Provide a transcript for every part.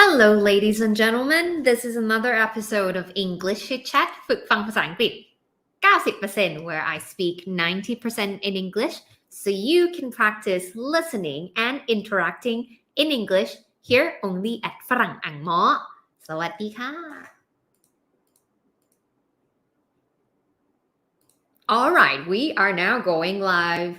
Hello, ladies and gentlemen. This is another episode of English Chitchat ฝึกฟังภาษาอังกฤษ 90% where I speak 90% in English so you can practice listening and interacting in English here only at ฝรั่งอังหมอสวัสดีค่ะ Alright, we are now going live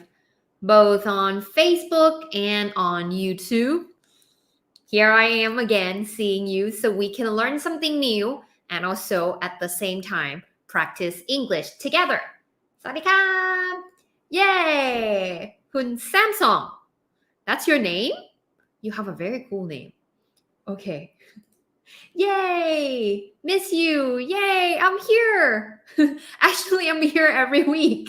both on Facebook and on YouTube.Here I am again seeing you so we can learn something new and also at the same time practice English together. สวัสดีครับ Yay! คุณ Samsung. That's your name? You have a very cool name. Okay. Yay! Miss you. Yay! I'm here. Actually, I'm here every week.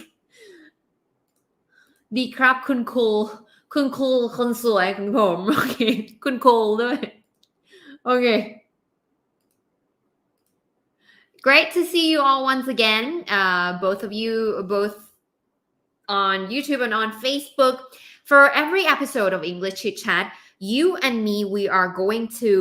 ดีครับคุณครูคนสวยของผมโอเคคุณครูด้วยโอเค Great to see you all once again both of you both on YouTube and on Facebook for every episode of English Chit Chat you and me we are going to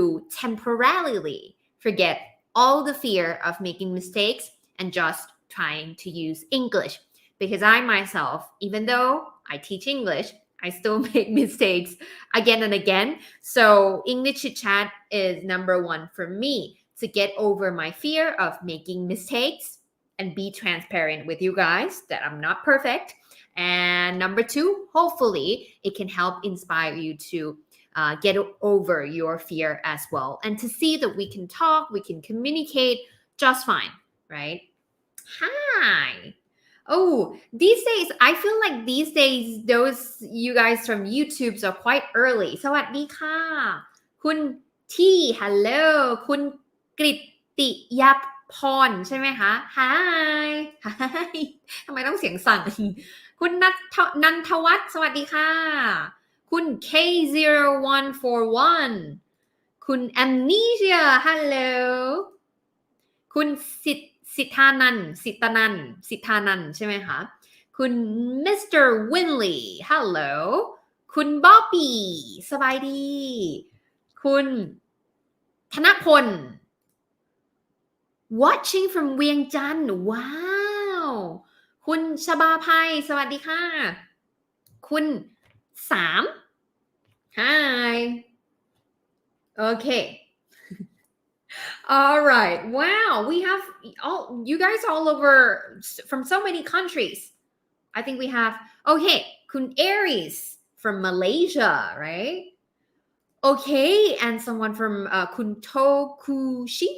temporarily forget all the fear of making mistakes and just trying to use English because I myself even though I teach English I still make mistakes again and again. So English Chit Chat is number one for me to get over my fear of making mistakes and be transparent with you guys that I'm not perfect. And number two, hopefully it can help inspire you to get over your fear as well. And to see that we can talk, we can communicate just fine, right? Hi.Oh, these days, I feel like these days, those you guys from YouTube are quite early. สวัสดีค่ะ คุณที่ hello คุณกฤติยพรใช่ไหมคะ Hi Hi ทำไมต้องเสียงสั่น คุณนันทวัฒน์สวัสดีค่ะ คุณ K0141 คุณ Amnesia hello คุณสิทธานันใช่ไหมคะคุณ Mr. Winley hello คุณ Bobby สบายดีคุณธนพล watching from เวียงจันทร์ว้าวคุณชบาภัยสวัสดีค่ะคุณ3 hi okay.All right. Wow. We have you guys all over from so many countries. I think we have, okay, Kun Aries from Malaysia, right? Okay. And someone from Kun Tokushi,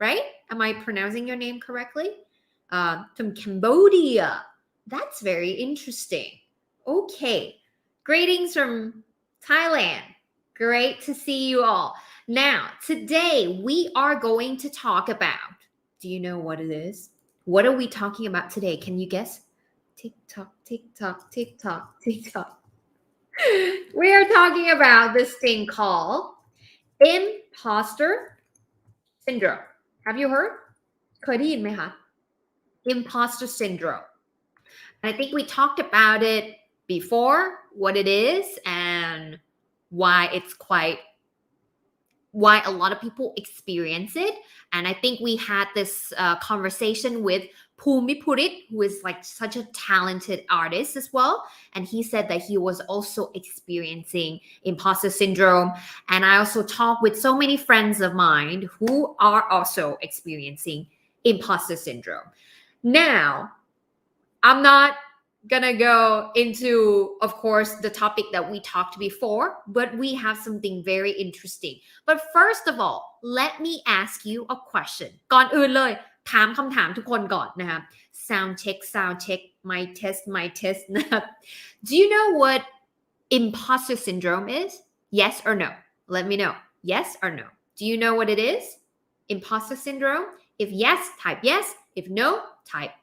right? Am I pronouncing your name correctly? From Cambodia. That's very interesting. Okay. Greetings from Thailand. Great to see you all.Now, today we are going to talk about, do you know what it is? What are we talking about today? Can you guess? Tick tock, tick tock, tick tock, tick tock. We are talking about this thing called Impostor Syndrome. Have you heard? เคยได้ยินไหมคะ Impostor Syndrome. And I think we talked about it before, what it is and why it's why a lot of people experience it. And I think we had this conversation with Pumipurit, who is like such a talented artist as well. And he said that he was also experiencing imposter syndrome. And I also talked with so many friends of mine who are also experiencing imposter syndrome. Now, I'm not gonna go into, of course, the topic that we talked before, but we have something very interesting. But first of all, let me ask you a question. ก่อนอื่นเลยถามคำถามทุกคนก่อนนะคะ sound check my test นะครับ Do you know what imposter syndrome is? Yes or no? Let me know. Yes or no? Do you know what it is? Imposter syndrome? If yes, type yes. If no, type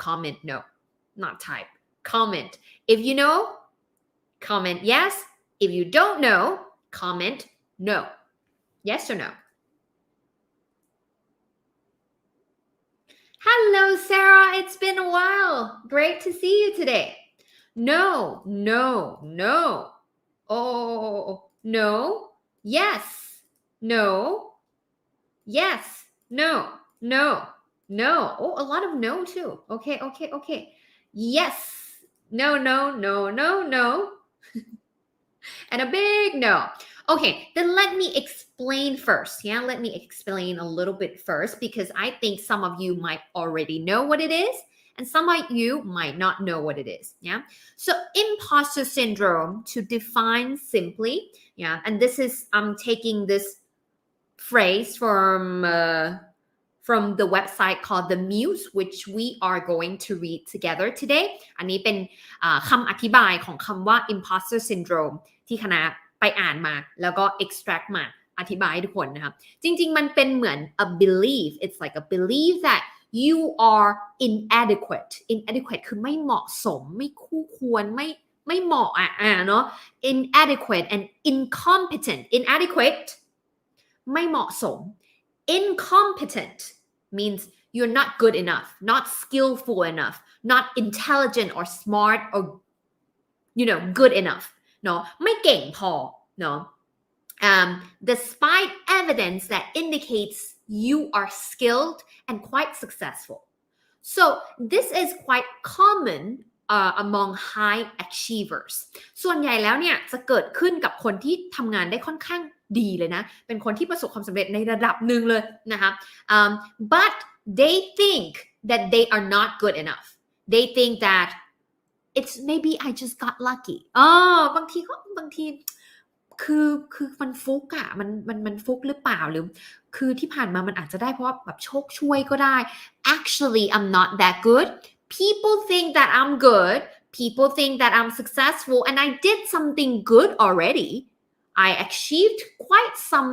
comment no.Not type, comment. If you know, comment yes. If you don't know, comment no. Yes or no? Hello, Sarah. It's been a while. Great to see you today. No. Oh, no. Yes. no yes no no no oh a lot of no too okay yes no and a big no okay then let me explain first let me explain a little bit first because I think some of you might already know what it is and some of you might not know what it is so imposter syndrome to define simply and this is I'm taking this phrase from the website called The Muse which we are going to read together today อันนี้เป็นคำอธิบายของคำว่า imposter syndrome ที่คณะไปอ่านมาแล้วก็ extract มาอธิบายให้ทุกคนนะครับจริงๆมันเป็นเหมือน a belief it's like a belief that you are inadequate คือไม่เหมาะสมไม่คู่ควรไม่เหมาะเนาะ inadequate and incompetent inadequate ไม่เหมาะสมincompetent means you're not good enough not skillful enough not intelligent or smart or good enough เนาะไม่เก่งพอเนาะdespite evidence that indicates you are skilled and quite successful so this is quite common among high achievers ส่วนใหญ่แล้วเนี่ยจะเกิดขึ้นกับคนที่ทำงานได้ค่อนข้างดีเลยนะเป็นคนที่ประสบความสำเร็จในระดับหนึ่งเลยนะคะ but they think that they are not good enough they think that it's maybe I just got lucky บางทีคือมันฟุกอะมันฟุกหรือเปล่าหรือคือที่ผ่านมามันอาจจะได้เพราะว่าแบบโชคช่วยก็ได้ actually I'm not that good people think that I'm good people think that I'm successful and I did something good already I achieved quite some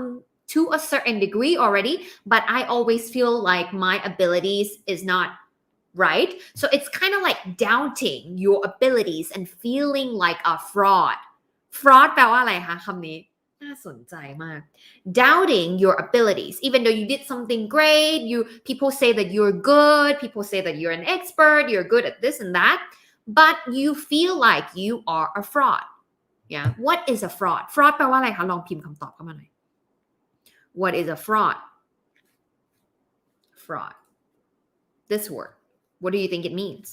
to a certain degree already but I always feel like my abilities is not right so it's kind of like doubting your abilities and feeling like a fraud แปลว่าอะไรคะคำนี้น่าสนใจมาก doubting your abilities even though you did something great people say that you're good people say that you're an expert you're good at this and that but you feel like you are a fraud what is a fraud แปลว่าอะไรคะลองพิมพ์คำตอบเข้ามาหน่อย what is a fraud this word what do you think it means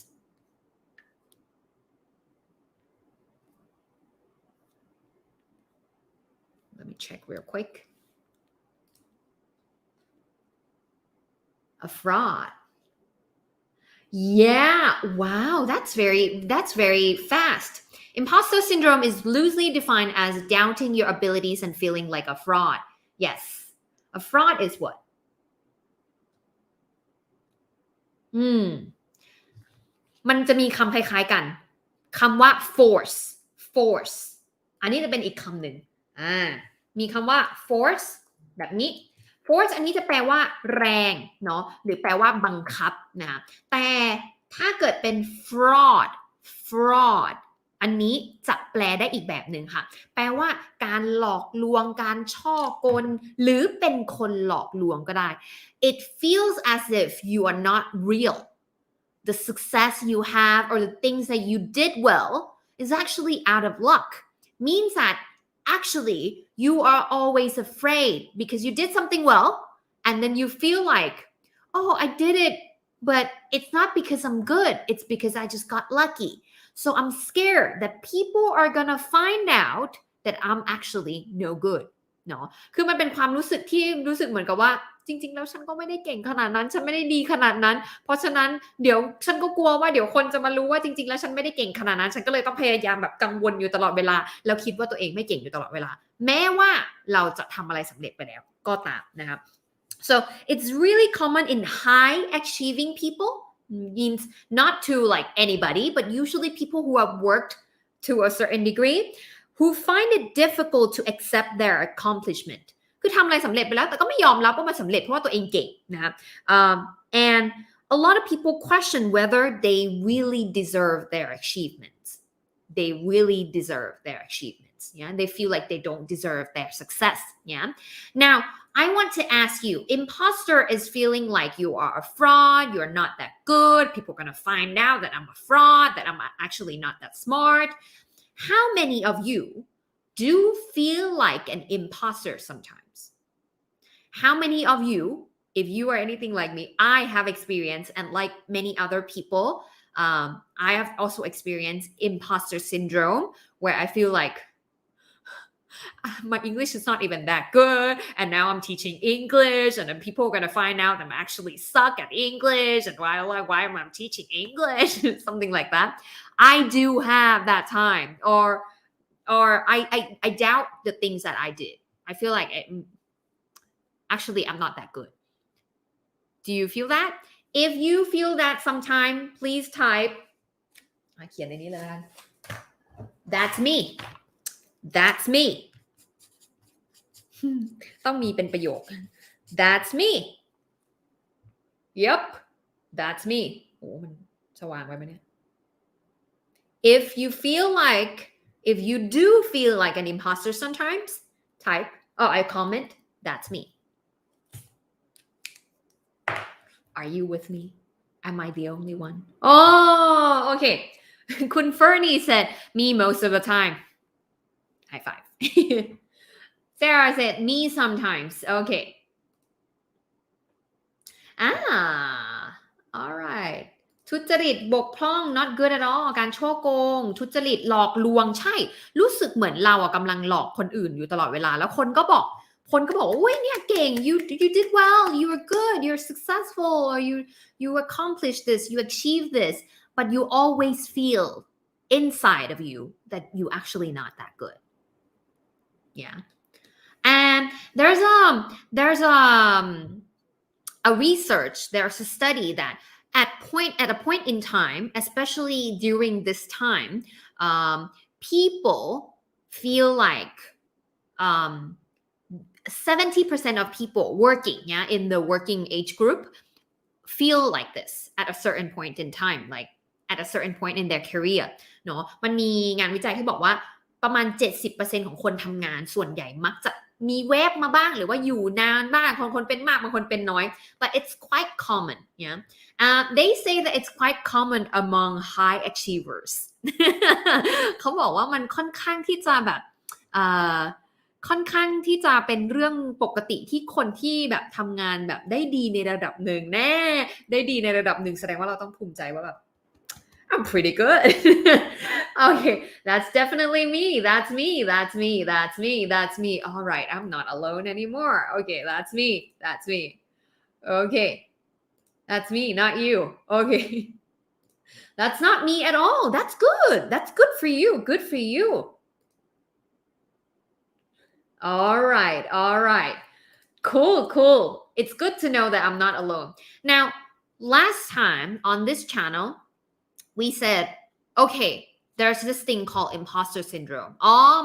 let me check real quick a fraud wow that's very fast Imposter syndrome is loosely defined as doubting your abilities and feeling like a fraud. Yes. A fraud is what? มันจะมีคำคล้ายๆกันคำว่า force อันนี้จะเป็นอีกคำหนึ่งมีคำว่า force แบบนี้ force อันนี้จะแปลว่าแรงเนาะหรือแปลว่าบังคับนะแต่ถ้าเกิดเป็น fraud อันนี้จะแปลได้อีกแบบหนึ่งค่ะแปลว่าการหลอกลวงการช่อกลหรือเป็นคนหลอกลวงก็ได้ It feels as if you are not real the success you have or the things that you did well is actually out of luck means that actually you are always afraid because you did something well and then you feel like oh I did it but it's not because I'm good it's because I just got lucky so I'm scared that people are gonna find out that I'm actually no good เนาะคือมันเป็นความรู้สึกที่รู้สึกเหมือนกับว่าจริงๆแล้วฉันก็ไม่ได้เก่งขนาดนั้นฉันไม่ได้ดีขนาดนั้นเพราะฉะนั้นเดี๋ยวฉันก็กลัวว่าเดี๋ยวคนจะมารู้ว่าจริงๆแล้วฉันไม่ได้เก่งขนาดนั้นฉันก็เลยต้องพยายามแบบกังวลอยู่ตลอดเวลาแล้วคิดว่าตัวเองไม่เก่งอยู่ตลอดเวลาแม้ว่าเราจะทำอะไรสำเร็จไปแล้วก็ตามนะครับ so it's really common in high achieving people means not to like anybody but usually people who have worked to a certain degree who find it difficult to accept their accomplishment คือทำอะไรสำเร็จไปแล้วแต่ก็ไม่ยอมรับว่ามันสำเร็จเพราะว่าตัวเองเก่งนะครับ and a lot of people question whether they really deserve their achievements they feel like they don't deserve their success now I want to ask you imposter is feeling like you are a fraud you're not that good people are going to find out that I'm a fraud that I'm actually not that smart how many of you do feel like an imposter sometimes how many of you, if you are anything like me, I have experienced, and like many other people, I have also experienced imposter syndrome, where I feel like my English is not even that good, and now I'm teaching English, and then people are gonna find out I'm actually suck at English, and why am I teaching English? Something like that. I do have that time, or I doubt the things that I did. I feel like actually I'm not that good. Do you feel that? If you feel that sometime, please type. เขียนในนี้เลย That's me. That's me. ต้องมีเป็นประโยค That's me. Yep. That's me. โอ้มันสว่างไปไหมเนี่ย If you feel like, if you do feel like an imposter sometimes, type, I comment, that's me. Are you with me? Am I the only one? Oh, okay. Kun Fernie said, me most of the time. High five. Sarah said, me sometimes. Okay. All right. ทุจริตบกพร่อง not good at all การฉ้อโกงทุจริตหลอกลวงใช่รู้สึกเหมือนเรากำลังหลอกคนอื่นอยู่ตลอดเวลาแล้วคนก็บอกว่าโอ้ยเนี่ยเก่ง you did well, you were good, you're successful, or you accomplished this, you achieved this, but you always feel inside of you that you actually not that good. Yeah. And there's a research, there's a study that at a point in time, especially during this time, people feel like 70% of people working, in the working age group feel like this at a certain point in time, like at a certain point in their career เนาะมันมีงานวิจัยที่บอกว่าประมาณ 70% ของคนทำงานส่วนใหญ่มักจะมีแวบมาบ้างหรือว่าอยู่นานบ้างบางคนเป็นมากบางคนเป็นน้อย but it's quite common. They say that it's quite common among high achievers. เขาบอกว่ามันค่อนข้างที่จะแบบค่อนข้างที่จะเป็นเรื่องปกติที่คนที่แบบทำงานแบบได้ดีในระดับหนึ่งได้ดีในระดับหนึ่งแสดงว่าเราต้องภูมิใจว่าแบบ I'm pretty good. Okay, that's definitely me. That's me. That's me. That's me. That's me. All right, I'm not alone anymore. Okay, that's me. That's me. Okay, that's me, not you. Okay, that's not me at all. That's good. That's good for you. Good for you. All right. Cool. It's good to know that I'm not alone. Now, last time on this channel, we said, okay, there's this thing called imposter syndrome.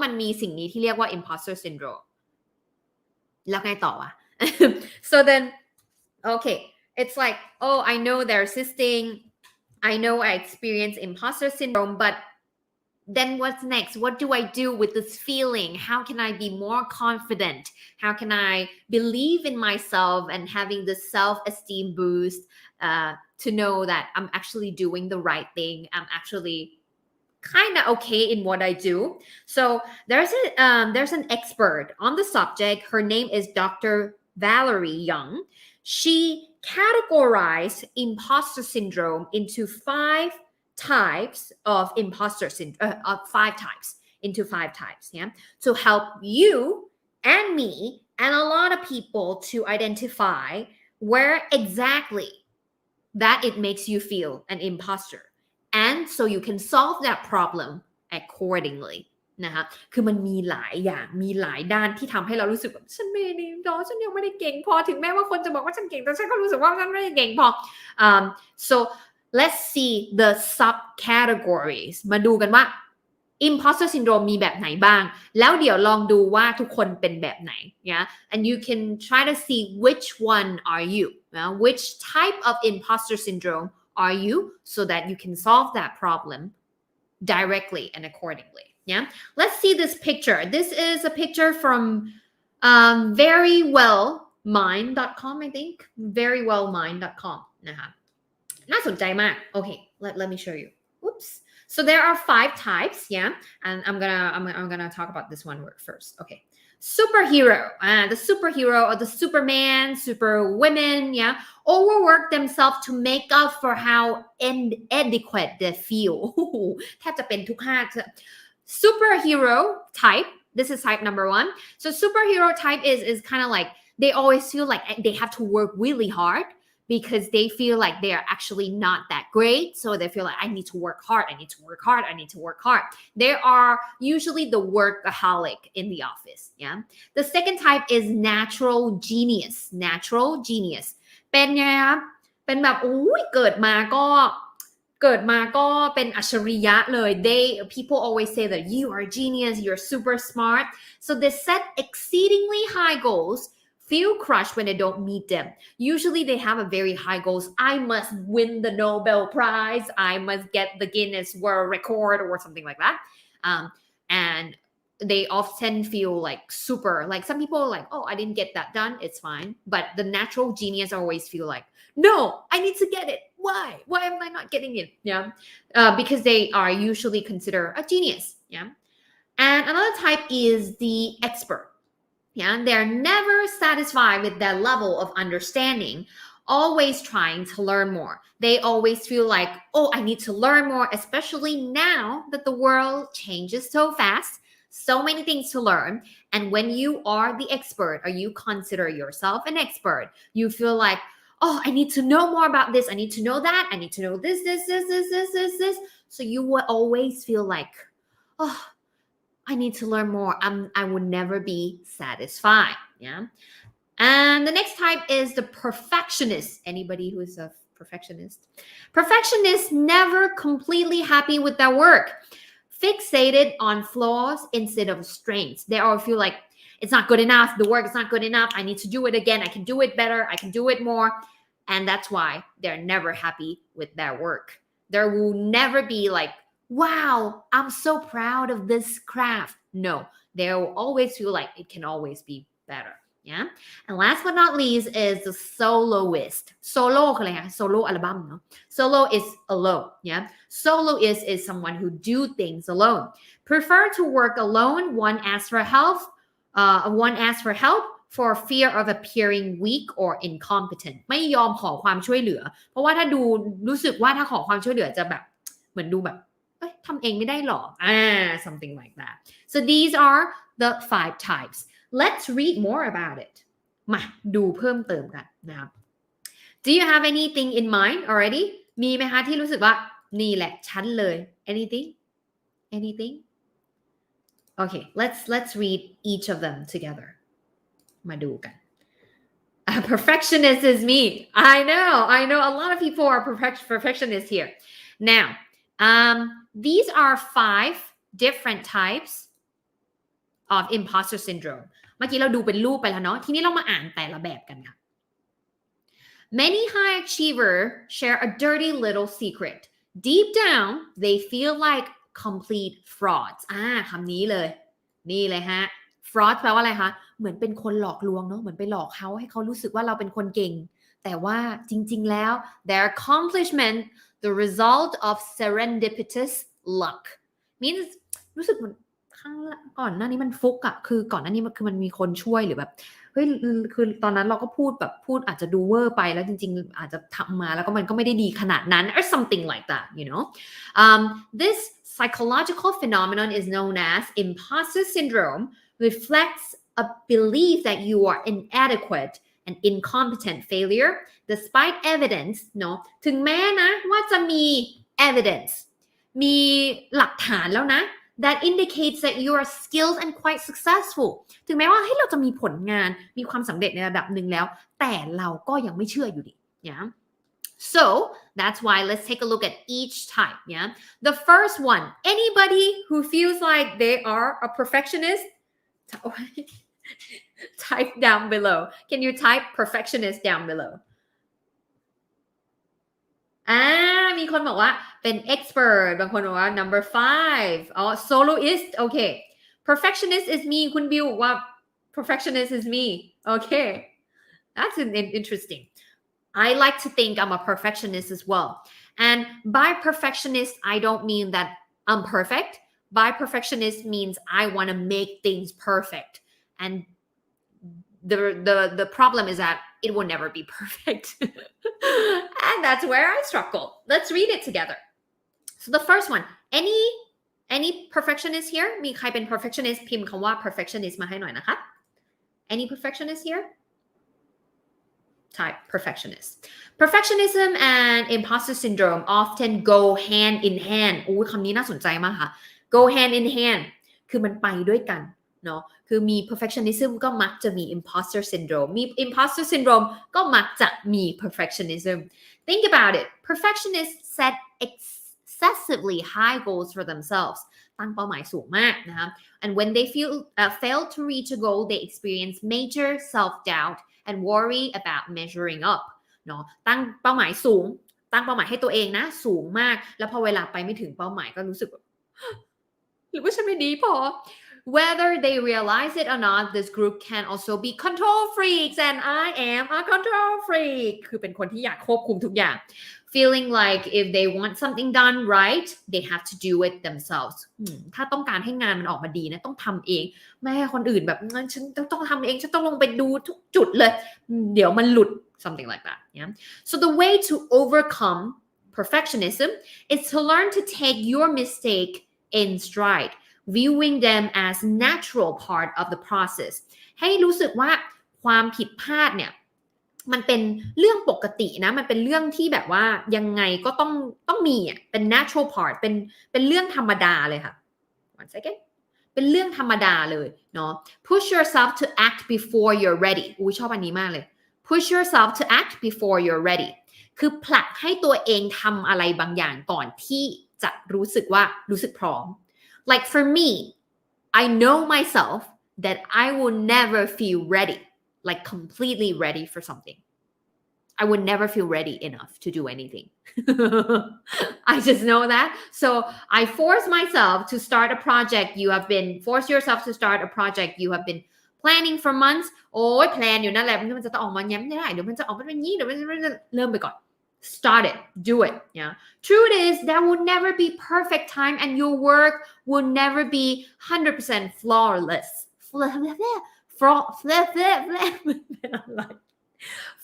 มันมีสิ่งนี้ที่เรียกว่า imposter syndrome. แล้วไงต่อวะ So then, okay, it's like, I know there's this thing. I know I experience imposter syndrome, but then what's next? What do I do with this feeling? How can I be more confident? How can I believe in myself and having this self-esteem boost to know that I'm actually doing the right thing? I'm actually kind of okay in what I do. So there's an expert on the subject. Her name is Dr. Valerie Young. She categorized imposter syndrome into 5 types of imposter syndrome, 5 types, into 5 types, to help you and me and a lot of people to identify where exactly that it makes you feel an imposter, and so you can solve that problem accordingly นะคะคือมันมีหลายอย่างมีหลายด้านที่ทำให้เรารู้สึกแบบฉันไม่ดีฉันยังไม่ได้เก่งพอถึงแม้ว่าคนจะบอกว่าฉันเก่งแต่ฉันก็รู้สึกว่าฉันไม่ได้เก่งพอ so let's see the subcategories มาดูกันว่า imposter syndrome มีแบบไหนบ้างแล้วเดี๋ยวลองดูว่าทุกคนเป็นแบบไหน and you can try to see which one are you, which type of imposter syndrome are you, so that you can solve that problem directly and accordingly. Let's see this picture. This is a picture from verywellmind.com, I think. verywellmind.com นะคะน่าสนใจมาก Okay, let me show you. Oops. So there are 5 types, and I'm gonna talk about this one word first. Okay. superhero the superhero or the superman superwomen yeah overwork themselves to make up for how inadequate they feel แทบจะเป็นทุกห้า superhero type this is type number 1 so superhero type is kind of like they always feel like they have to work really hard because they feel like they are actually not that great. So they feel like I need to work hard. I need to work hard. I need to work hard. They are usually the workaholic in the office. Yeah. The second type is natural genius. Natural genius. เป็นไงครับเป็นแบบอุ้ยเกิดมาก็เป็นอัจฉริยะเลย people always say that you are a genius, you're super smart. So they set exceedingly high goals.Feel crushed when they don't meet them. Usually they have a very high goals. I must win the Nobel Prize. I must get the Guinness World Record or something like that. And they often feel like super, like some people are like, oh, I didn't get that done. It's fine. But the natural genius always feel like, no, I need to get it. Why? Why am I not getting it? Yeah. Because they are usually considered a genius. Yeah. And another type is the expert.Yeah, they're never satisfied with their level of understanding, always trying to learn more. They always feel like, oh, I need to learn more, especially now that the world changes so fast, so many things to learn. And when you are the expert or you consider yourself an expert, you feel like, oh, I need to know more about this. I need to know that. I need to know this. So you will always feel like, oh,I need to learn more. I will never be satisfied. Yeah. And the next type is the perfectionist. Anybody who is a perfectionist? Perfectionists never completely happy with their work. Fixated on flaws instead of strengths. They all feel like it's not good enough. The work is not good enough. I need to do it again. I can do it better. I can do it more. And that's why they're never happy with their work. There will never be like, wow, I'm so proud of this craft. No, they will always feel like it can always be better. Yeah. And last but not least is the soloist. Solo คืออะไรคะ Solo อัลบั้มเนาะ Solo is alone. Yeah. Soloist is someone who do things alone. Prefer to work alone. One asks for help for fear of appearing weak or incompetent. ไม่ยอมขอความช่วยเหลือเพราะว่าถ้าดูรู้สึกว่าถ้าขอความช่วยเหลือจะแบบเหมือนดูแบบทำเองไม่ได้หรอsomething like that. So these are the 5 types. Let's read more about it. มาดูเพิ่มเติมกันนะครับ Do you have anything in mind already? มีไหมคะที่รู้สึกว่านี่แหละฉันเลย Anything? Okay, let's read each of them together. มาดูกัน Perfectionist is me. I know a lot of people are perfectionists here. Now,these are 5 different types of imposter syndrome. เมื่อกี้เราดูเป็นรูปไปแล้วเนาะทีนี้เรามาอ่านแต่ละแบบกันค่ะ Many high achievers share a dirty little secret. Deep down, they feel like complete frauds. คำนี้เลยนี่เลยฮะ fraud แปลว่าอะไรคะเหมือนเป็นคนหลอกลวงเนาะเหมือนไปหลอกเขาให้เขารู้สึกว่าเราเป็นคนเก่งแต่ว่าจริงๆแล้ว their accomplishment the result of serendipitous luck means รู้สึกเหมือนข้างก่อนหน้านี้มันฟุกอะคือก่อนหน้านี้มันคือมันมีคนช่วยหรือแบบเฮ้ยคือตอนนั้นเราก็พูดอาจจะดูเวอร์ไปแล้วจริงๆอาจจะทำมาแล้วก็มันก็ไม่ได้ดีขนาดนั้น or something like that you know this psychological phenomenon is known as imposter syndrome reflects a belief that you are inadequate an incompetent failure despite evidence เนาะถึงแม้นะว่าจะมี evidence มีหลักฐานแล้วนะ that indicates that you are skilled and quite successful ถึงแม้ว่าเราจะมีผลงานมีความสำเร็จในระดับหนึ่งแล้วแต่เราก็ยังไม่เชื่ออยู่ดี yeah so that's why let's take a look at each type yeah the first one anybody who feels like they are a perfectionist type down below. Can you type perfectionist down below? มีคนบอกว่าเป็น expert บางคนบอกว่า number 5 soloist okay perfectionist is me คุณบิวบอกว่า perfectionist is me okay that's interesting I like to think I'm a perfectionist as well and by perfectionist I don't mean that I'm perfect by perfectionist means I want to make things perfect and the problem is that it will never be perfect and that's where I struggle. Let's read it together. So the first one, any perfectionist here มีใครเป็น perfectionist พิมพ์คำว่า perfectionist มาให้หน่อยนะคะ any perfectionist here type perfectionist perfectionism and imposter syndrome often go hand in hand อู้คำนี้น่าสนใจมากค่ะ go hand in hand คือมันไปด้วยกันเนาะคือมี perfectionism ก็มักจะมี imposter syndrome มี imposter syndrome ก็มักจะมี perfectionism think about it perfectionists set excessively high goals for themselves ตั้งเป้าหมายสูงมากนะคะ and when they fail to reach a goal they experience major self-doubt and worry about measuring up เนาะตั้งเป้าหมายสูงตั้งเป้าหมายให้ตัวเองนะสูงมากแล้วพอเวลาไปไม่ถึงเป้าหมายก็รู้สึกหรือว่าฉันไม่ดีพอ whether they realize it or not this group can also be control freaks and I am a control freak คือเป็นคนที่อยากควบคุมทุกอย่าง feeling like if they want something done right they have to do it themselves ถ้าต้องการให้งานมันออกมาดีนะต้องทำเองไม่ให้คนอื่นแบบงั้นฉันต้องทำเองฉันต้องลงไปดูทุกจุดเลยเดี๋ยวมันหลุด something like that yeah so the way to overcome perfectionism is to learn to take your mistake in stride viewing them as natural part of the process ให้รู้สึกว่าความผิดพลาดเนี่ยมันเป็นเรื่องปกตินะมันเป็นเรื่องที่แบบว่ายังไงก็ต้องมีอ่ะเป็น natural part เป็นเรื่องธรรมดาเลยค่ะ one second เป็นเรื่องธรรมดาเลยเนาะ push yourself to act before you're ready อุ๊ยชอบอันนี้มากเลย push yourself to act before you're ready คือผลักให้ตัวเองทำอะไรบางอย่างก่อนที่จะรู้สึกพร้อมLike for me, I know myself that I will never feel ready, like completely ready for something. I would never feel ready enough to do anything. I just know that. So I force myself to start a project force yourself to start a project you have been planning for months. โอ้ยแพลนอยู่นั่นแหละมันจะต้องออกมาย้ำไม่ได้เดี๋ยวมันจะออกมาเป็นนี้เดี๋ยวมันจะเริ่มไปก่อนStart it. Do it. Yeah. Truth is, there will never be perfect time and your work will never be 100% flawless.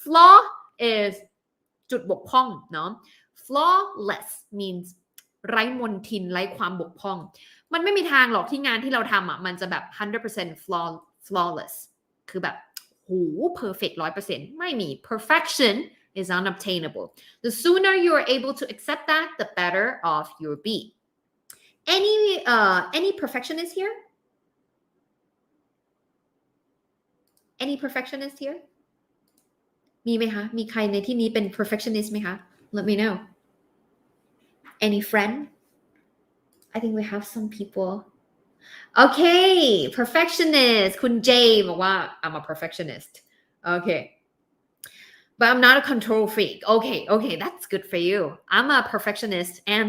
Flaw is จุดบกพร่องเนาะ flawless means ไร้มนทินไร้ความบกพร่องมันไม่มีทางหรอกที่งานที่เราทำอ่ะมันจะแบบ 100% flawless คือแบบโห perfect 100% ไม่มี perfection is unobtainable. The sooner you are able to accept that, the better off you'll be. Any perfectionist here? Any perfectionist here? มีไหมคะมีใครในที่นี้เป็น perfectionist ไหมคะ Let me know. Any friend? I think we have some people. Okay, perfectionist. คุณ J บอกว่า I'm a perfectionist. Okay.But I'm not a control freak. Okay, that's good for you. I'm a perfectionist and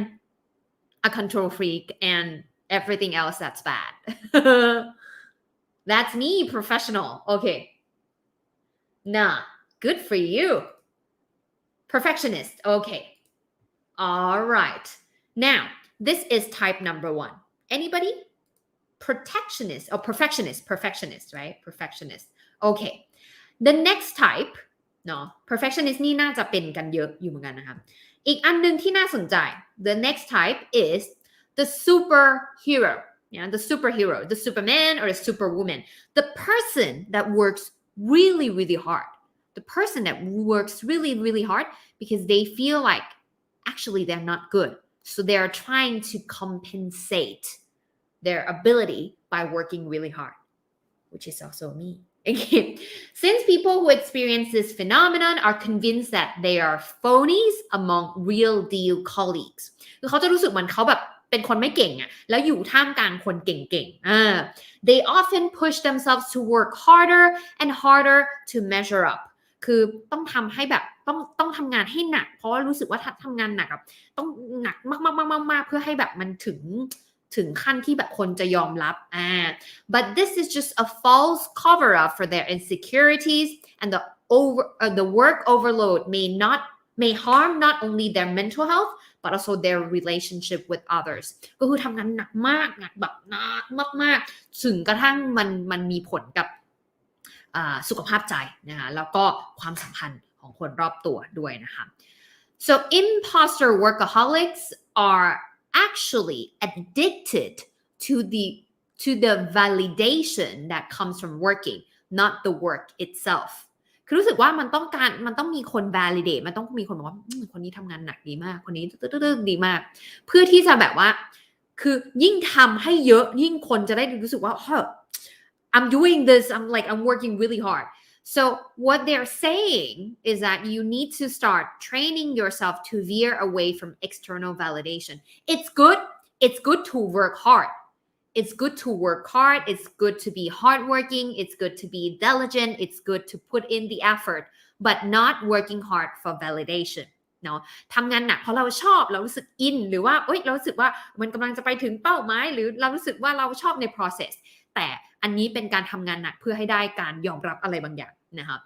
a control freak and everything else that's bad. That's me, professional. Okay. Nah, good for you. Perfectionist. Okay. All right. Now, this is type number 1. Anybody? Protectionist or perfectionist, right? Perfectionist. Okay. The next typeเนาะ perfectionist นี่น่าจะเป็นกันเยอะอยู่เหมือนกันนะคะอีกอันนึงที่น่าสนใจ the next type is the superhero yeah the superhero the superman or the superwoman the person that works really really hard the person that works really really hard because they feel like actually they're not good so they are trying to compensate their ability by working really hard which is also me Okay. Since people who experience this phenomenon are convinced that they are phonies among real deal colleagues คือเขาจะรู้สึกเหมือนเขาแบบเป็นคนไม่เก่งอ่ะแล้วอยู่ท่ามกลางคนเก่งๆthey often push themselves to work harder and harder to measure up คือต้องทำให้แบบต้องทำงานให้หนักเพราะว่ารู้สึกว่าถ้าทำงานหนักแบบต้องหนักมากๆเพื่อให้แบบมันถึงขั้นที่แบบคนจะยอมรับbut this is just a false cover up for their insecurities and the work overload may harm not only their mental health but also their relationship with others ก็คือทำงานหนักมากแบบหนักมากๆถึงกระทั่งมันมีผลกับสุขภาพใจนะคะแล้วก็ความสัมพันธ์ของคนรอบตัวด้วยนะคะ so imposter workaholics are actually addicted to the validation that comes from working not the work itself คือรู้สึกว่ามันต้องมีคน validate มันต้องมีคนบอกว่าคนนี้ทำงานหนักดีมากคนนี้ดีมากเพื่อที่จะแบบว่าคือยิ่งทำให้เยอะยิ่งคนจะได้รู้สึกว่า I'm doing this I'm working really hard so what they're saying is that you need to start training yourself to veer away from external validation it's good to work hard It's good to work hard. It's good to be hardworking. It's good to be diligent. It's good to put in the effort, but not working hard for validation. เนาะทำงานหนักเพราะเราชอบเรารู้สึกอินหรือว่าเรารู้สึกว่ามันกำลังจะไปถึงเป้าหมายหรือเรารู้สึกว่าเราชอบใน process แต่อันนี้เป็นการทำงานหนักเพื่อให้ได้การยอมรับอะไรบางอย่างนะคะ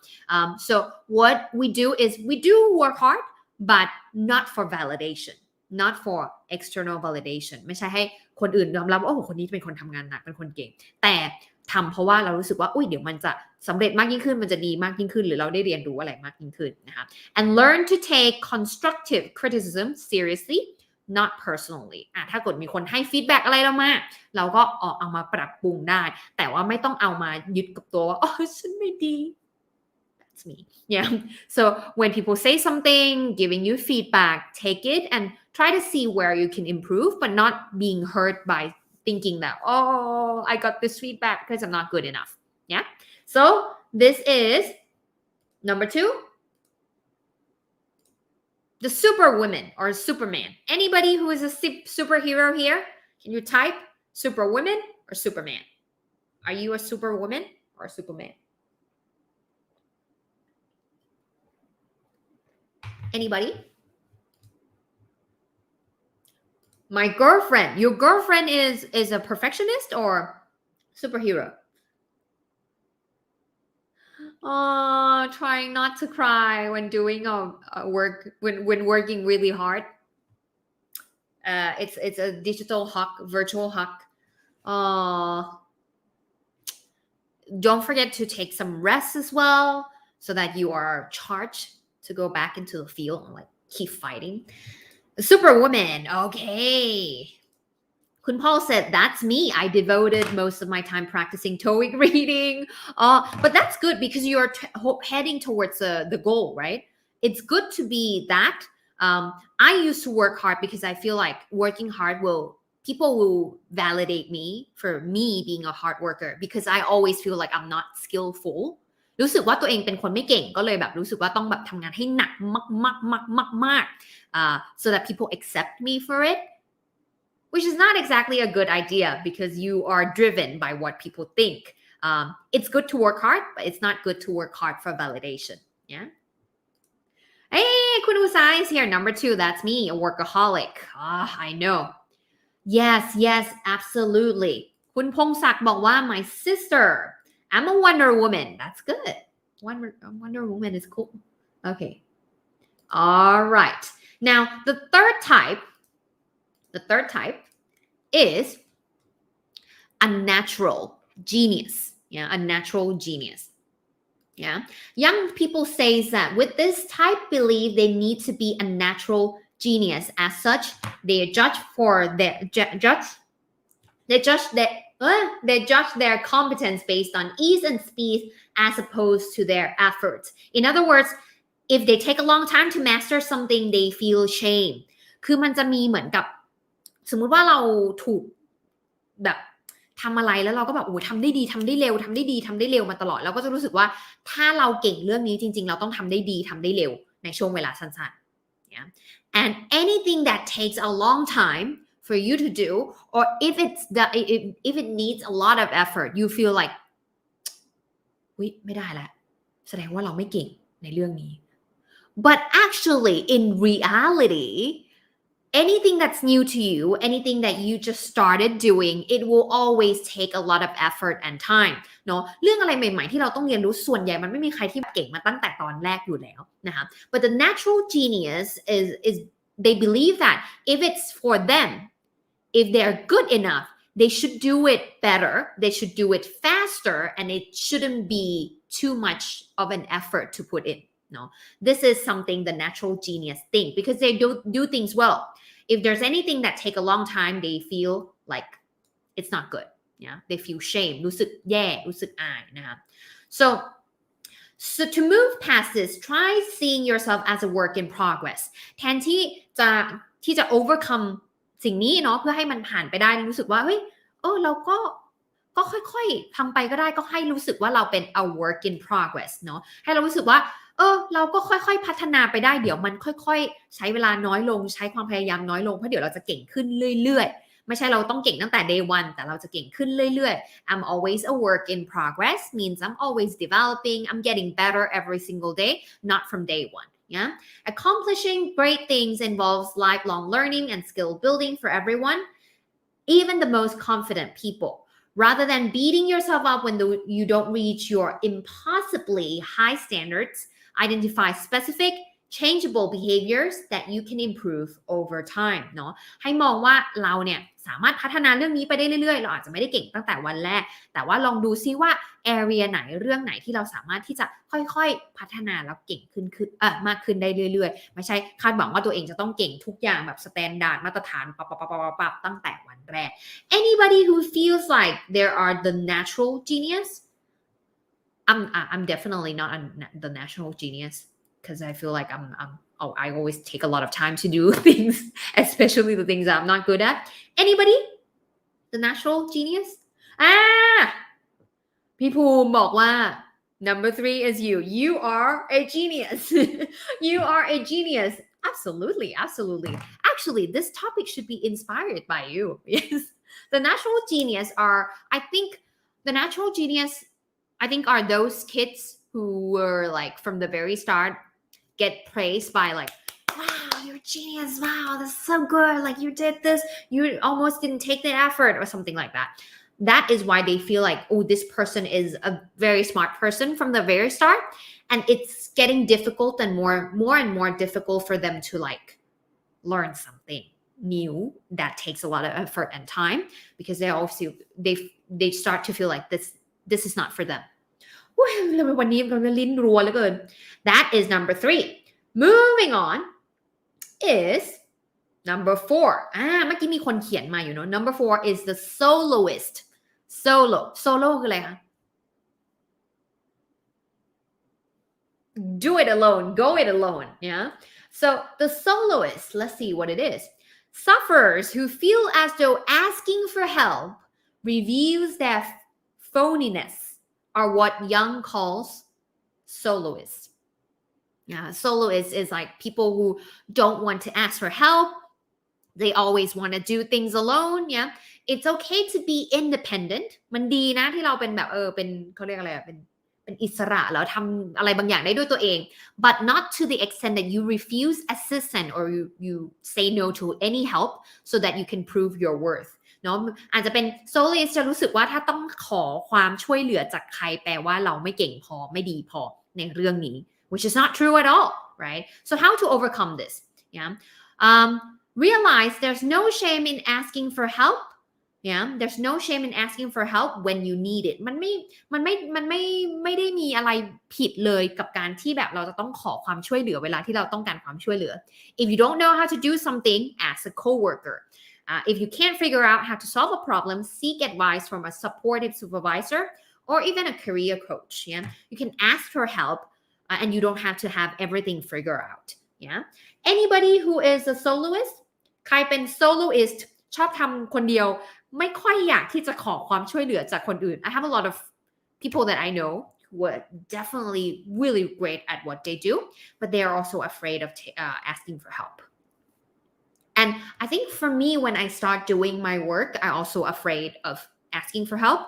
so what we do is we do work hard but not for validation not for external validation ไม่ใช่ให้คนอื่นยอมรับว่าคนนี้เป็นคนทำงานหนักเป็นคนเก่งแต่ทำเพราะว่าเรารู้สึกว่าเดี๋ยวมันจะสำเร็จมากยิ่งขึ้นมันจะดีมากยิ่งขึ้นหรือเราได้เรียนรู้อะไรมากยิ่งขึ้นนะคะ and learn to take constructive criticism seriously not personally ถ้าเกิดมีคนให้ฟีดแบ็กอะไรเรามาเราก็เอามาปรับปรุงได้แต่ว่าไม่ต้องเอามายึดกับตัวว่าฉันไม่ดี That's me yeah so when people say something giving you feedback take it and try to see where you can improve but not being hurt by thinking that I got this feedback because I'm not good enough yeah so this is number 2 the superwoman or superman anybody who is a superhero here can you type superwoman or superman are you a superwoman or a superman anybody my girlfriend your girlfriend is a perfectionist or superhero trying not to cry when doing work when working really hard it's a digital hug virtual hug don't forget to take some rest as well so that you are charged to go back into the field and keep fighting Superwoman okay Kun Paul said that's me I devoted most of my time practicing TOEIC reading but that's good because you're heading towards the goal right it's good to be that I used to work hard because I feel like working hard people will validate me for me being a hard worker because I always feel like I'm not skillfulรู้สึกว่าตัวเองเป็นคนไม่เก่งก็เลยแบบรู้สึกว่าต้องแบบทำงานให้หนักมากso that people accept me for it which is not exactly a good idea because you are driven by what people think it's good to work hard but it's not good to work hard for validation yeah hey Kun Usai is here number 2 that's me a workaholic I know yes absolutely Kun Pongsak บอกว่า my sister I'm a Wonder Woman. That's good. Wonder Woman is cool. Okay. All right. Now, the third type is a natural genius. Yeah, a natural genius. Yeah. Young people say that with this type believe they need to be a natural genius. As such, they judge their competence based on ease and speed as opposed to their efforts. In other words, if they take a long time to master something, they feel shame. คือมันจะมีเหมือนกับสมมุติว่าเราถูกแบบทำอะไรแล้วเราก็แบบทำได้ดีทำได้เร็วทำได้ดีทำได้เร็วมาตลอดเราก็จะรู้สึกว่าถ้าเราเก่งเรื่องนี้จริงๆเราต้องทำได้ดีทำได้เร็วในช่วงเวลาสั้นๆ yeah? And anything that takes a long time for you to do or if it needs a lot of effort you feel like ไม่ได้แล้วแสดงว่าเราไม่เก่งในเรื่องนี้ but actually in reality anything that's new to you anything that you just started doing it will always take a lot of effort and time เนาะเรื่องอะไรใหม่ๆที่เราต้องเรียนรู้ส่วนใหญ่มันไม่มีใครที่เก่งมาตั้งแต่ตอนแรกอยู่แล้วนะคะ but the natural genius is they believe that if it's for them, if they're good enough, they should do it better, they should do it faster, and it shouldn't be too much of an effort to put in. No, this is something the natural genius think because they do things well. If there's anything that take a long time, they feel like it's not good. Yeah, they feel shame, รู้สึกแย่รู้สึกอายนะคะ so to move past this, try seeing yourself as a work in progress แทนที่จะ overcome สิ่งนี้เนาะเพื่อให้มันผ่านไปได้รู้สึกว่าเฮ้ยเราก็ค่อยๆทำไปก็ได้ก็ให้รู้สึกว่าเราเป็น a work in progress เนาะให้เรารู้สึกว่าเราก็ค่อยๆพัฒนาไปได้เดี๋ยวมันค่อยๆใช้เวลาน้อยลงใช้ความพยายามน้อยลงเพราะเดี๋ยวเราจะเก่งขึ้นเรื่อยๆไม่ใช่เราต้องเก่งตั้งแต่ day one แต่เราจะเก่งขึ้นเรื่อยๆ I'm always a work in progress means I'm always developing I'm getting better every single day not from day one. Yeah, accomplishing great things involves lifelong learning and skill building for everyone, even the most confident people. Rather than beating yourself up when you don't reach your impossibly high standards, identify specific, changeable behaviors that you can improve over time เนาะให้มองว่าเราเนี่ยสามารถพัฒนาเรื่องนี้ไปได้เรื่อยๆเราอาจจะไม่ได้เก่งตั้งแต่วันแรกแต่ว่าลองดูซิว่า area ไหนเรื่องไหนที่เราสามารถที่จะค่อยๆพัฒนาแล้วเก่งขึ้นมากขึ้นได้เรื่อยๆไม่ใช่คาดหวังว่าตัวเองจะต้องเก่งทุกอย่างแบบ standard มาตรฐานปั๊บตั้งแต่วันแรก anybody who feels like there are the natural genius I'm definitely not the natural genius because I feel like I always take a lot of time to do things, especially the things I'm not good at. Anybody? The natural genius? พี่ภูมิบอกว่า number 3 is you. You are a genius. You are a genius. Absolutely. Actually, this topic should be inspired by you. Yes. The natural genius are, I think, are those kids who were like from the very start get praised by like, wow, you're a genius, wow, that's so good, like you did this, you almost didn't take the effort or something like that. That is why they feel like, oh, this person is a very smart person from the very start, and it's getting difficult and more and more difficult for them to like learn something new that takes a lot of effort and time because they start to feel like this is not for them. วันนี้เราลิ้นรัวเหลือเกิน That is number 3. Moving on is number 4. เมื่อกี้มีคนเขียนมาอยู่เนาะ Number 4 is the soloist. Solo คืออะไรคะ Do it alone. Go it alone. Yeah. So the soloist, let's see what it is. Sufferers who feel as though asking for help reveals their phoniness are what Young calls soloists. Yeah, soloists is like people who don't want to ask for help. They always want to do things alone. Yeah, it's okay to be independent. มันดีนะที่เราเป็นแบบเป็นเขาเรียกอะไรเป็นอิสระแล้วทำอะไรบางอย่างได้ด้วยตัวเอง but not to the extent that you refuse assistance or you say no to any help so that you can prove your worth.เนาะอาจจะเป็น soloist จะรู้สึกว่าถ้าต้องขอความช่วยเหลือจากใครแปลว่าเราไม่เก่งพอไม่ดีพอในเรื่องนี้ which is not true at all right so how to overcome this yeah realize there's no shame in asking for help yeah there's no shame in asking for help when you need it มันไม่ได้มีอะไรผิดเลยกับการที่แบบเราจะต้องขอความช่วยเหลือเวลาที่เราต้องการความช่วยเหลือ if you don't know how to do something ask a coworker.If you can't figure out how to solve a problem, seek advice from a supportive supervisor or even a career coach. Yeah, you can ask for help, and you don't have to have everything figured out. Yeah, anybody who is a soloist, ใครเป็น soloist ชอบทำคนเดียวไม่ค่อยอยากที่จะขอความช่วยเหลือจากคนอื่น I have a lot of people that I know who are definitely really great at what they do, but they are also afraid of asking for help.And I think for me, when I start doing my work, I'm also afraid of asking for help,